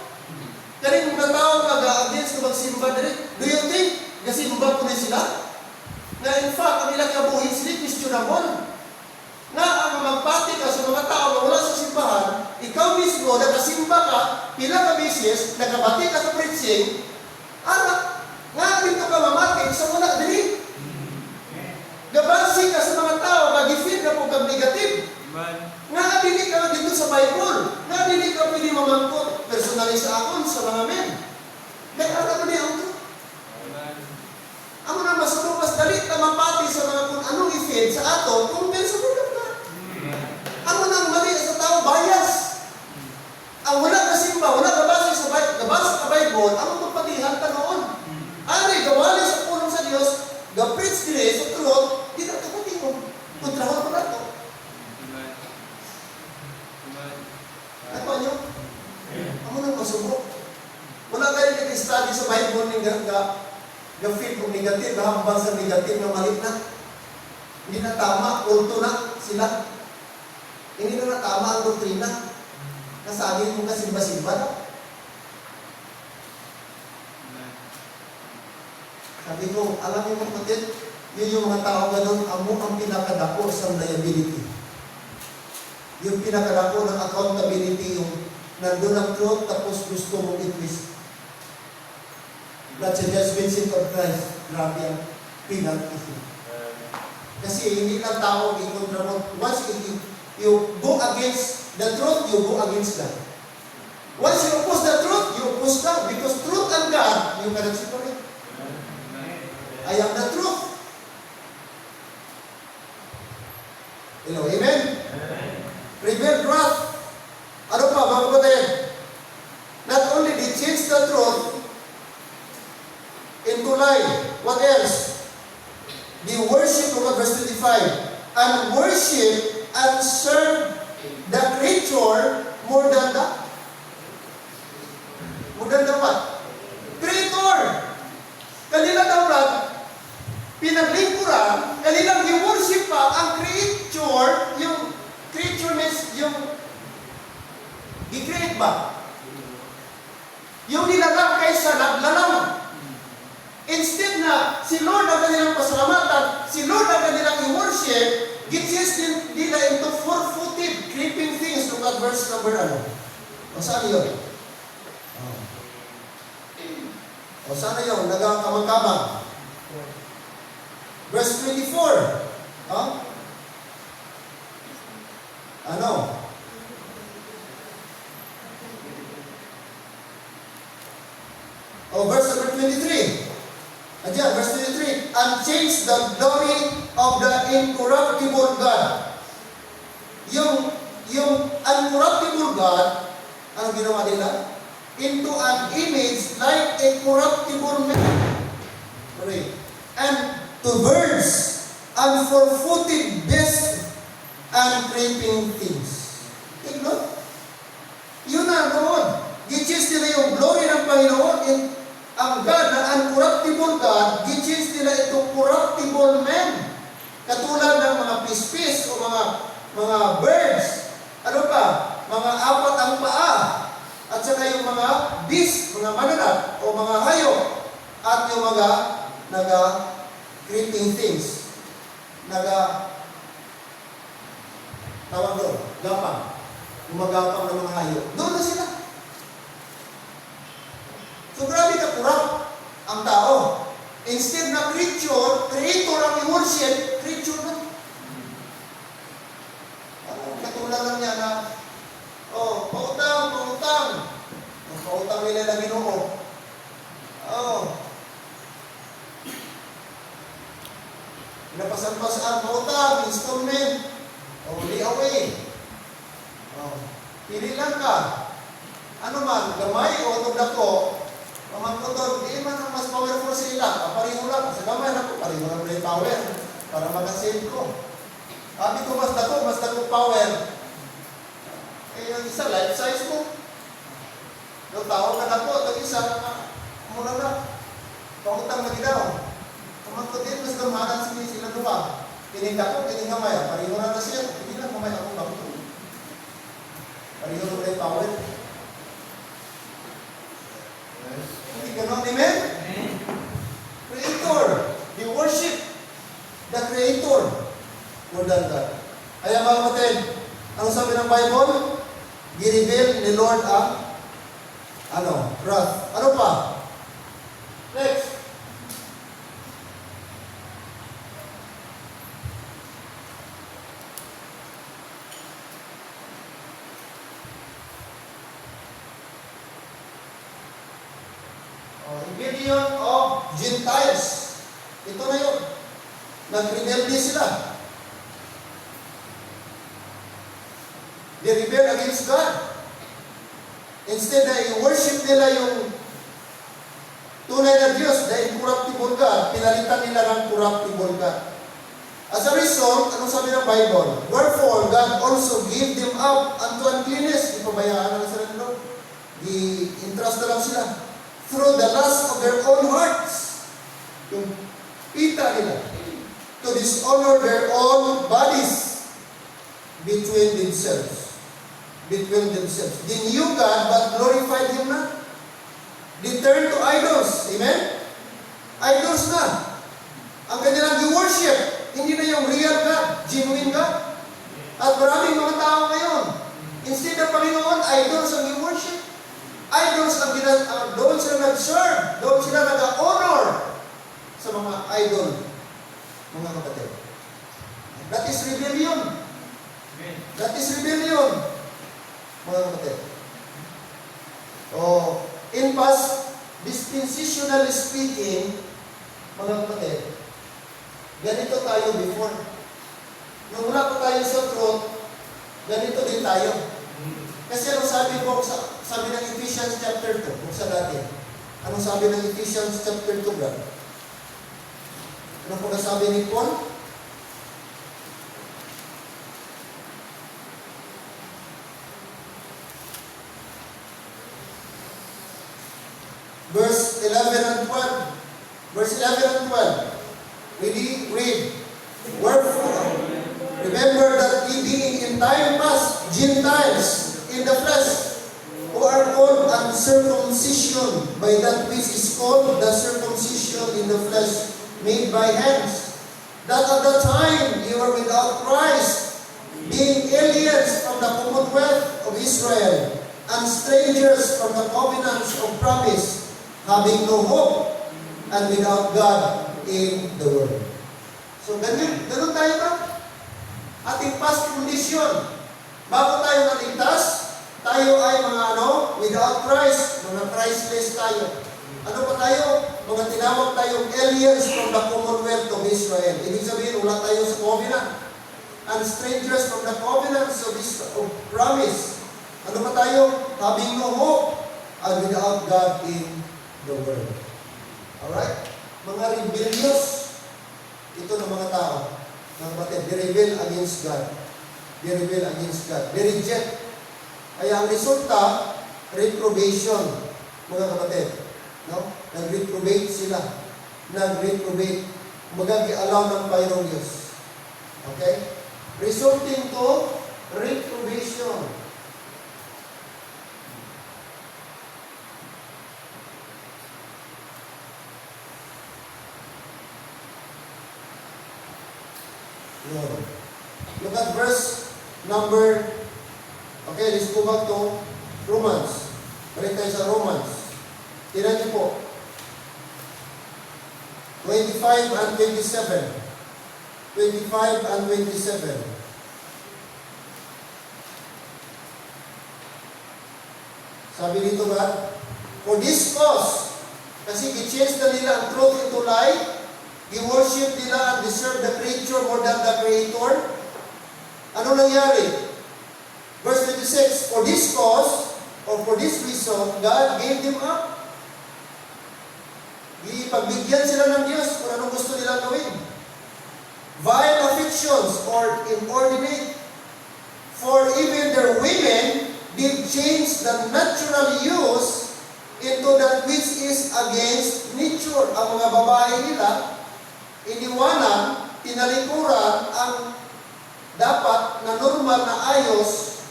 Kaya kung natawag nag-against na magsimba nila, do you think nasimba ko rin sila? Na in fact, ang ilang kabuhin sila, questionable. Na ang magpati ka sa mga tao na wala sa simbahan, ikaw mismo, nakasimba ka, pila ka misis, nakabati ka sa preaching, anak, nga dito ka mamatin sa wala dili. Nabasi ka sa mga tao, mag-ifid na po kang negative. Nga dili ka dito sa Bible, nga dili ka pwede mamangkot, personally sa akon, sa mga men. Nag-aral mo niya ang ito. Ang mga mas dalit na mapati sa mga kung anong ifid sa ato, kung personal ka. Ang unang mali sa tao, bias. Ang wala na simba, wala nabasa sa Bible, ang magpatihan ka noon. Ari, gawali sa pulong sa Diyos, ga-preach dire sa truth, di na kapatid mo. Kontrahon mo na ito. Ano nyo? Ang unang masubok. Wala kayo nag-study sa Bible ng ga-feel kung negative, hambang sa negative na malit na. Hindi na tama, kulto na sila. Hindi na tama ang doktrina. Nasabi mo ka simba-simba na. Sabi ko, alam mo kapatid, yun yung mga tao ganun, amo ang pinakadako sa liability. Yung pinakadako ng accountability, yung nandun ang truth, tapos gusto mong i-twist. That's a judgment of Christ. Grabe ang penalty. Kasi hindi lang tao i-contra mo. Once you go against the truth, you go against God. Once you oppose the truth, you oppose God. Because truth and God, you cannot separate. I am the truth. Hello, amen? Rebel wrath. Ano pa, mga kapatid? Not only they change the truth into lie, what else? They worship, verse 25, and worship and serve the creature more than the what? Creator. Kanila daw lang, pinaglingkuran, kanilang i-worship pa ang creature, yung creature means yung i-create ba? Yung nilalang kaysa naglalang. Instead na si Lord ang kanilang pasalamatan, si Lord ang kanilang i-worship, gets nila into four-footed, creeping things. Look at verse number ano. O saan yun? O saan yun? Nagkakamang-kamang. Verse 24. Ano? O verse number 23. Again, verse 23. And change the glory of the incorruptible God. Yung uncorruptible God, ano ginawa nila? Into an image like a corruptible man. Right. And to birds, and four-footed beasts, and creeping things. Take note. Yun na, Lord. Gitchis nila yung glory ng Panginoon. Ang God na uncorruptible God, gitchis nila itong corruptible men. Katulad ng mga pispis o mga birds. Ano pa? Mga apat ang paa. At saka yung mga beast, mga mananap o mga hayop. At yung mga creeping things. Tawag doon, gapang. Gumagapang ng mga hayop. Doon na sila. So grabe ka corrupt ang tao. Instead na creator ang i-worship, creature na. Katulad lang niya na, pautang. Pautang nila na Ginoo. Napasan-pasan, pautang, installment. Di away. Pili lang ka. Ano man, gamay o dako, pamangkotod, di man ang mas powerful sila. Pariho lang. Sa gamay na ko, pariho lang rin power para makasave ko. Sabi ko, mas dako power. Yung isa, life size mo. Yung tao ka dako, ito isa, muna na. Pautang lagi daw. Pamangkotod, mas gamanan sila duha. Kining dako, kining gamay. Pariho na siya. Hindi lang gamay akong dako. Pariho lang rin power. Hindi ganon, amen? Creator. We worship the Creator more than God. Kaya mga kapatid, ano sabi ng Bible? Gireveal ni Lord ang wrath. Ano pa? Next. Rebellion of Gentiles. Ito na yun. Nag-rebelde sila. They rebel against God. Instead na i-worship nila yung tunay na Diyos, the incorruptible God, pinalitan nila ng corruptible God. As a result, anong sabi ng Bible? Wherefore, God also gave them up unto uncleanness. Ipabayaan na sila nila. I-entrust na lang sila. Through the lust of their own hearts. Yung pita nila. To dishonor their own bodies between themselves. They knew God but glorified Him not. They turned to idols. Amen? Idols na. Ang kanilang i-worship, hindi na yung real God, genuine God. At maraming mga tao ngayon, instead ng Panginoon, idols ang i-worship. Idols ang doon sila nag-serve, doon sila nag-honor sa mga idol, mga kapatid. That is rebellion. That is rebellion, mga kapatid. In past, dispensationally speaking, mga kapatid, ganito tayo before. Nung wala pa tayo sa truth, ganito din tayo. Kasi anong sabi ko, sabi ng Ephesians chapter 2, buksa natin. Anong sabi ng Ephesians chapter 2, bro? Ano po nasabi ni Paul? Verse 11 and 12. Verse 11 and 12. Read. Wherefore, remember that ye being in time past Gentiles in the flesh, who are called uncircumcision by that which is called the circumcision in the flesh made by hands, that at the time you were without Christ, being aliens from the commonwealth of Israel, and strangers from the covenants of promise, having no hope, and without God in the world. So, ganun tayo ba? Ating past condition. Bago tayo naligtas, tayo ay mga without Christ, mga Christless tayo. Ano pa tayo? Mga tinawag tayong aliens from the commonwealth of Israel. Ibig sabihin, wala tayo sa covenant. And strangers from the covenants of promise. Ano pa tayo? Having no hope, and without God in the world. Alright? Mga rebellious. Ito ng mga tao. Mga kapatid, they rebel against God. They rebel against God. They reject. Kaya ang resulta, reprobation. Mga kapatid. No? Nag-reprobate sila. Nag-reprobate. Magag-allow ng Panginoong Diyos. Okay? Resulting to reprobation. Look at verse number, okay, let's go back to Romans. Balik tayo sa Romans. Tingnan niyo po. 25 and 27. 25 and 27. Sabi dito ba? For this cause, kasi i-change na nila ang truth into lie, i-worship nila and deserve the creature more than the Creator. Ano nangyari? Verse 26, for this cause, or for this reason, God gave them up. Ipagbigyan sila ng Diyos kung anong gusto nilang gawin. Vile affections or inordinate. For even their women did change the natural use into that which is against nature. Ang mga babae nila, iniwanan, tinalikuran ang dapat na normal na ayos,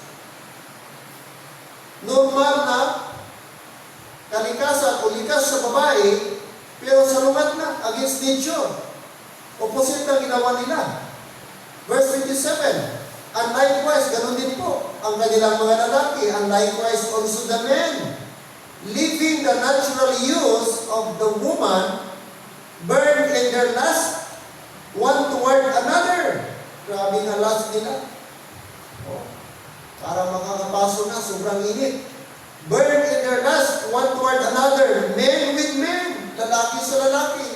normal na kalikasan o likas sa babae, pero salungat na, against nature. Opposite ang ginawa nila. Verse 27, and likewise, ganun din po, ang kanilang mga lalaki, and likewise also the men, leaving the natural use of the woman, burned in their lust, one toward another. Grabe nga lust nila. Para makakapaso na, sobrang init. Burned in their lust, one toward another, men with men, lalaki sa lalaki.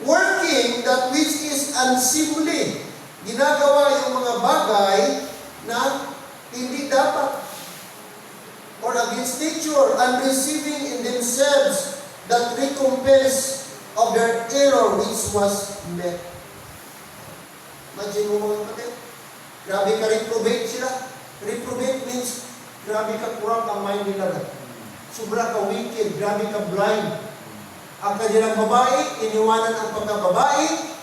Working that which is unseemly. Ginagawa yung mga bagay na hindi dapat or against nature, and receiving in themselves that recompense of their error which was met. Imagine mo mga kapatid, grabe ka reprobate sila. Reprobate means grabe ka kurang ang mind nila. Sobra ka wicked, grabe ka blind. Ang kanilang babae, iniwanan ang pagkababae.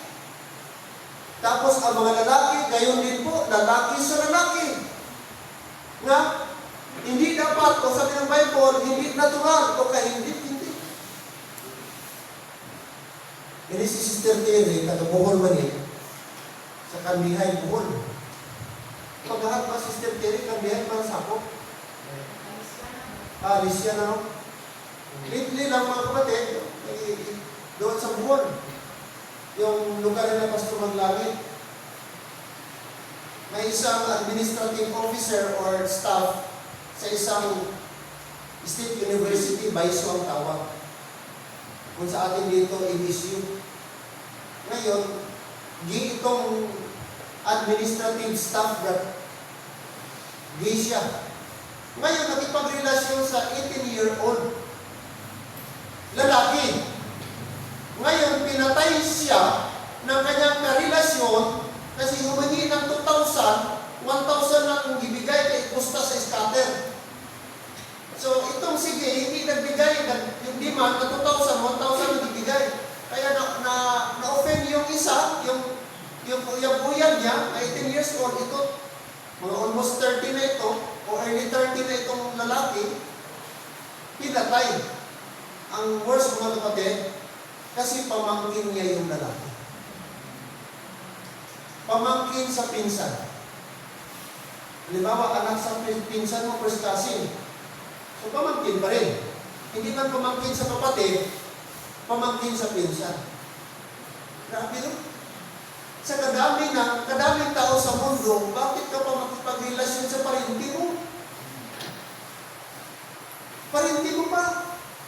Tapos ang mga lalaki, gayon din po, lalaki sa lalaki. Nga, hindi dapat, o sabi ng Bible, hindi natural, o kahindi-hindi. Ini si Sister Terry, taga-Bohol man sa Kandihay, Bohol. Paglahat ba, Sister Terry, Kandihay man sa ako? Alicia na, no? Lately lang mga kapatid, doon sa Bohol, yung lugar na Pastor Maglangit, may isang administrative officer or staff sa isang state university, Baiso ang tawag. Kung sa atin dito, MSU. Ngayon, itong administrative staff that gay siya. Ngayon, nakipagrelasyon sa 18-year-old lalaki. Ngayon, pinatay siya ng kanyang karelasyon kasi humingi ng 2,000, 1,000 na kung ibigay kay kusta sa scatter. So, itong sige, hindi nagbigay, yung demand na 2,000, 1,000 na ibigay. Kaya na-offend yung isa, yung uyab-uyab niya, 18 years old, ito, mga almost 30 na ito, o early 30 na itong lalaki, pinatay. Ang worst mga kapatid, kasi pamangkin niya yung lalaki. Pamangkin sa pinsan. Halimbawa, anak sa pinsan mo, first cousin. So, pamangkin pa rin. Hindi man pamangkin sa kapatid, pamangkin sa pinsan. Grabe no? Sa kadaming tao sa mundo, bakit ka pa makipagrelasyon sa parinti mo? Parinti mo pa.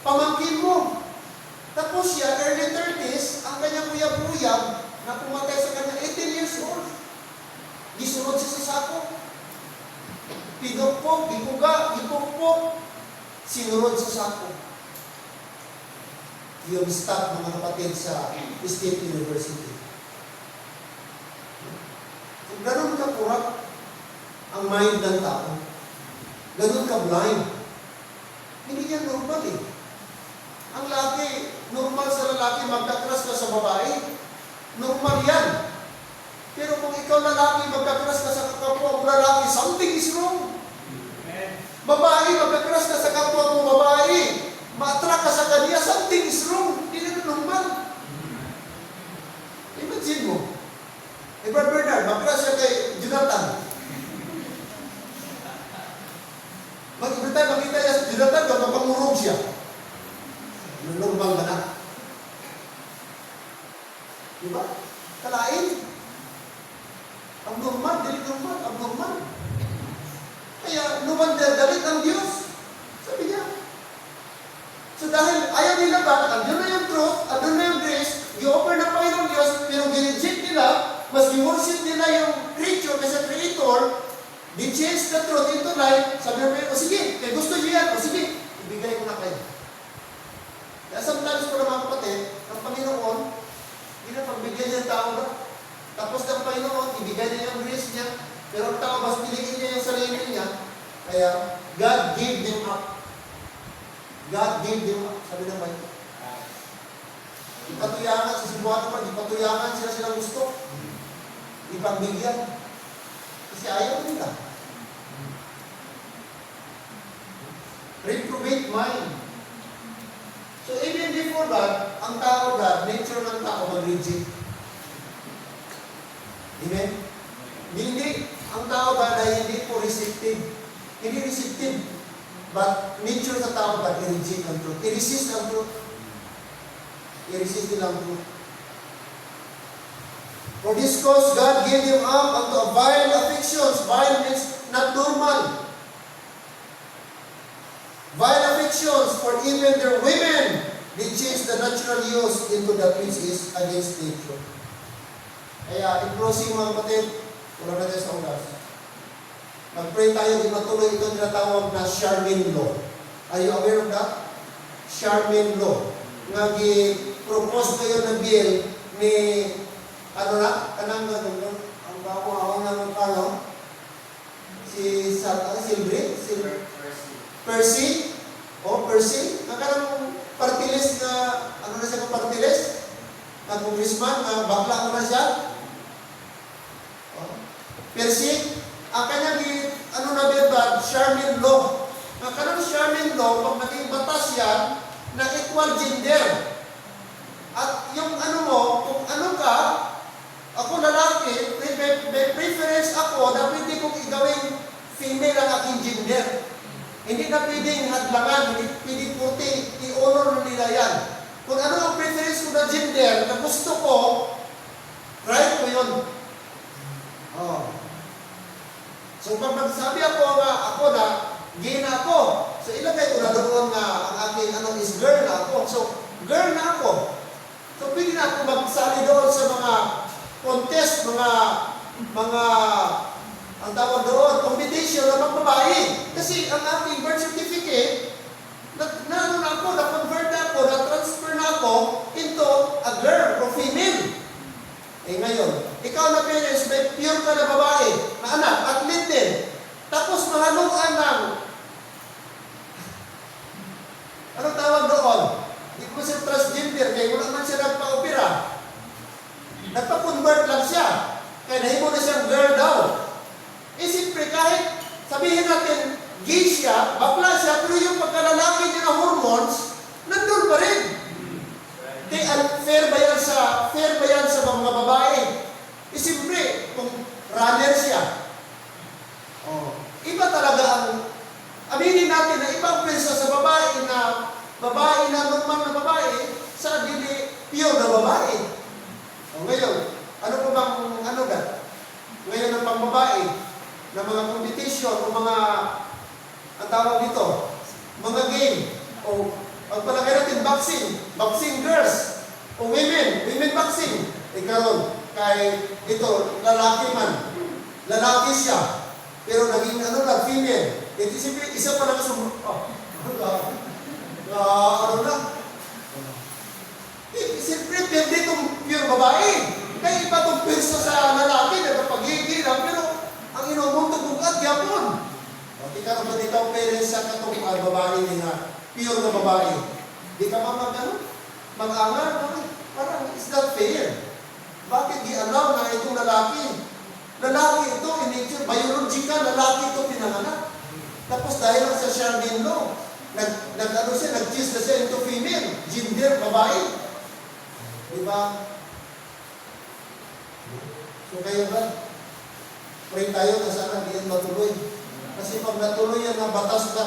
Pamangkin mo. Tapos siya, early 30s, ang kanyang uyab-uyab na pumatay sa kanya, 18 years old. Gisunod siya sa sako. Pidokpok, gipuga, gipukpok. Sinurod sa sako. Yung staff mga kapatid sa State University. So, ganun ka kurap ang mind ng tao. Ganun ka blind. Hindi yan normal eh. Ang laki, normal sa lalaki, magkakras ka sa babae. Normal yan. Pero kung ikaw lalaki, magkakras ka sa kapwa mo lalaki, something is wrong. Babae, magkakras ka sa kapwa mo babae, ma-attract ka sa kanya, something is wrong. Hindi na normal. Imagine mo. Brother Bernard, magkakras siya kay Jonathan. Makita niya sa Jonathan, kapag siya. Normal ba na? Kalain. Abnormal, dili normal, abnormal. Kaya, no wonder, galit ang Diyos. Sabi niya. So dahil ayaw nila ba, andun na yung truth, andun na yung grace, i-offer ng Panginoong Diyos, pero gineject nila, mas i-worship nila yung creature kaysa creator, they change the truth into life, sabi ng Panginoon, o sige, kaya gusto niyo yan, o sige, ibigay ko na kayo. Kaya sometimes po ng mga kapatid, ng Panginoon, hindi na pagbigyan niya ng tao ba? Tapos ng Panginoon, ibigay niya yung grace niya, pero ang tao, mas piliin niya yung sarili niya, kaya God gave them up. God gave them up. Sabi ng Bible. Ipatuyangan sa sibuhan naman, ipatuyangan sila gusto. Ipagbigyan. Kasi ayaw nila. Reprobate mind. So even before God, ang tao God, nature ng tao mag-reject. Amen? Hindi. Ang tao God ay hindi po receptive. Hindi receptive. But nature sa tao God, i-reject ang truth. I-resist ang truth. I-resist nila ang truth. For this cause, God gave them up unto vile affections. Vile means not normal. Vile affections, for even their women, they change the natural use into that which is against nature. Kaya, in closing mga kapatid, wala na tayo sa oras. Mag-pray tayo, di matuloy ito tinatawag na Charmin Law. Are you aware of that? Charmin Law. Nag-propose kayo ng bill ni, ang bago ng si Percy? Percy? Nagkaroon party list na, siya kung party list? Na congressman, na bakla mo na siya? Percy? Ang kanyang, Charmin Law. Ang kanyang Charmin Law, pag naging batas yan, na equal gender. At yung kung ano ka, ako lalaki, may preference ako na pwede kong igawing female ang aking gender. Hindi na pwedeng hadlangan, hindi pwedeng puti, i-honor nila yan. Kung ano ang preference ko na gender, na gusto ko, right ko yun. So pag magsabi ako na gay na ako, so ilagay ko na doon nga ang aking is girl na ako. So girl na ako. So pwede na ako magsali doon sa mga contest, mga ang tawag doon, competition ng mga babae. Kasi ang aking birth certificate, na-convert na ako, na-transfer na ako into a girl or female. Ngayon, ikaw na parents, may pure ka na babae, na anak, athlete din. Tapos mahaluan ng, anong tawag doon? Hindi ko siya transgender, kaya wala man siya nagpa-opera. Nagpa-convert lang siya. Kaya nahimo na siyang girl daw. Siyempre, kahit sabihin natin, gay siya, bakla siya, pero yung pagkalalaki niya na hormones, nandun pa rin. Fair ba yan sa mga babae? Siyempre, kung runner siya, iba talaga ang, aminin natin na ibang prensa sa babae na normal na babae, sa dili pure na babae. Ngayon, ano pa bang, ngayon ang pang-babae, na mga competition, o mga, ang tawag dito, mga game, o pagpalagay natin, boxing girls, o women boxing. Ikaroon, kahit ito, lalaki man, lalaki siya, pero naging female. Ito siyempre, isa pa lang siyempre, pwede itong pure babae. Kaya iba itong perso sa lalaki, nagpapagigil lang, pero ang inumunto bugat, yapon. Di ka naman ikaw parents sa katong babae niya, pure na babae. Di ka mag-angar, parang it's not fair. Bakit di-allow na itong lalaki? Lalaki ito, in nature, biological, lalaki ito pinanganak. Tapos dahil lang sa Charmin Law, nag-choose na siya into female, gender, babae. Diba? So kayo ba? Pray tayo na sana diyan matuloy. Kasi pag natuloy yan na batas na,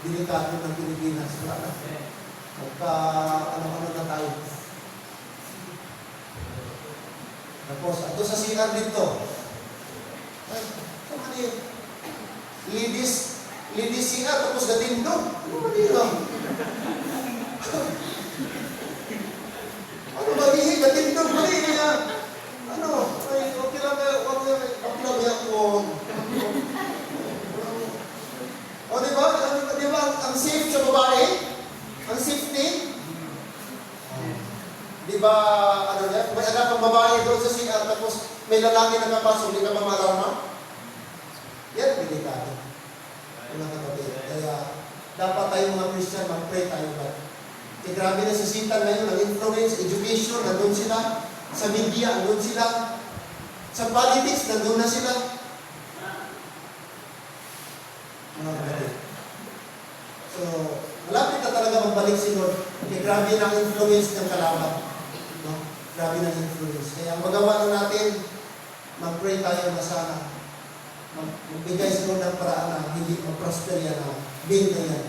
delikado ng Pilipinas. Magka, ano na tayo. Tapos, ato sa CR dito. Ay, ito man yun. Ladies CR, tapos gatindog. Ano man yun? Ano ba dihin? Gatindog man yun. Ano? Ay, okay lang ako. O, diba? Diba, ang safe sa babae? Ang safety? Diba, ano yan? May anak ang babae doon sa CR, tapos may lalaki na kapasok, hindi ka ba malarma? Yan, delikado. Mga kapatid. Kaya, dapat tayo mga Christian, mag-pray tayo ba? Eh, grabe na sa sitan ngayon, ang influence, education, nandun sila. Sa media, nandun sila. Sa politics, nandun na sila. Mga kapatid. So, malapit na talaga magbalik si Lord. Eh, grabe na ang influence ng kalaban. No? Grabe na ang influence. Kaya magawa na natin, mag-pray tayo na sana. Magbigay sa Lord ng paraan na hindi mag-prosper yan na bin na yan.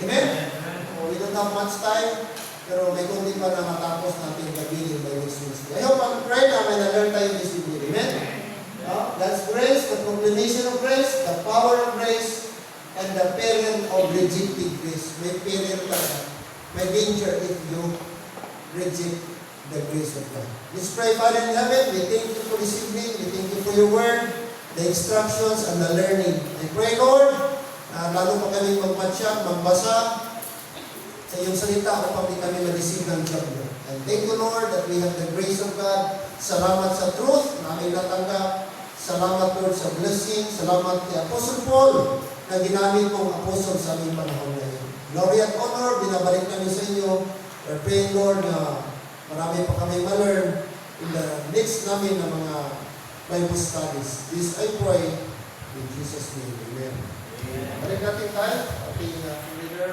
Amen? So, we don't have much time, pero may kundi pa na matapos natin gabilin by next Wednesday. I hope mag-pray na may na-learn tayo this evening. Amen? God's grace, the proclamation of grace, the power of grace, and the peril of rejecting grace. May peril talaga. May danger if you reject the grace of God. Let's pray, Father in heaven. We thank you for this evening. We thank you for your word, the instructions, and the learning. I pray, Lord, lalo pa kami magmatsyag, magbasa sa iyong salita upang di kami ma-deceive ng diablo. And thank you, Lord, that we have the grace of God. Salamat sa truth na aming natanggap. Salamat, Lord, sa blessing. Salamat kay Apostle Paul na ginamit mong apostle sa aming panahon ngayon. Glory at honor, binabalik namin sa inyo. We're praying, Lord, na marami pa kami ma-learn in the next namin na mga Bible studies. This I pray in Jesus' name. Amen. Balik natin tayo. Ating leader.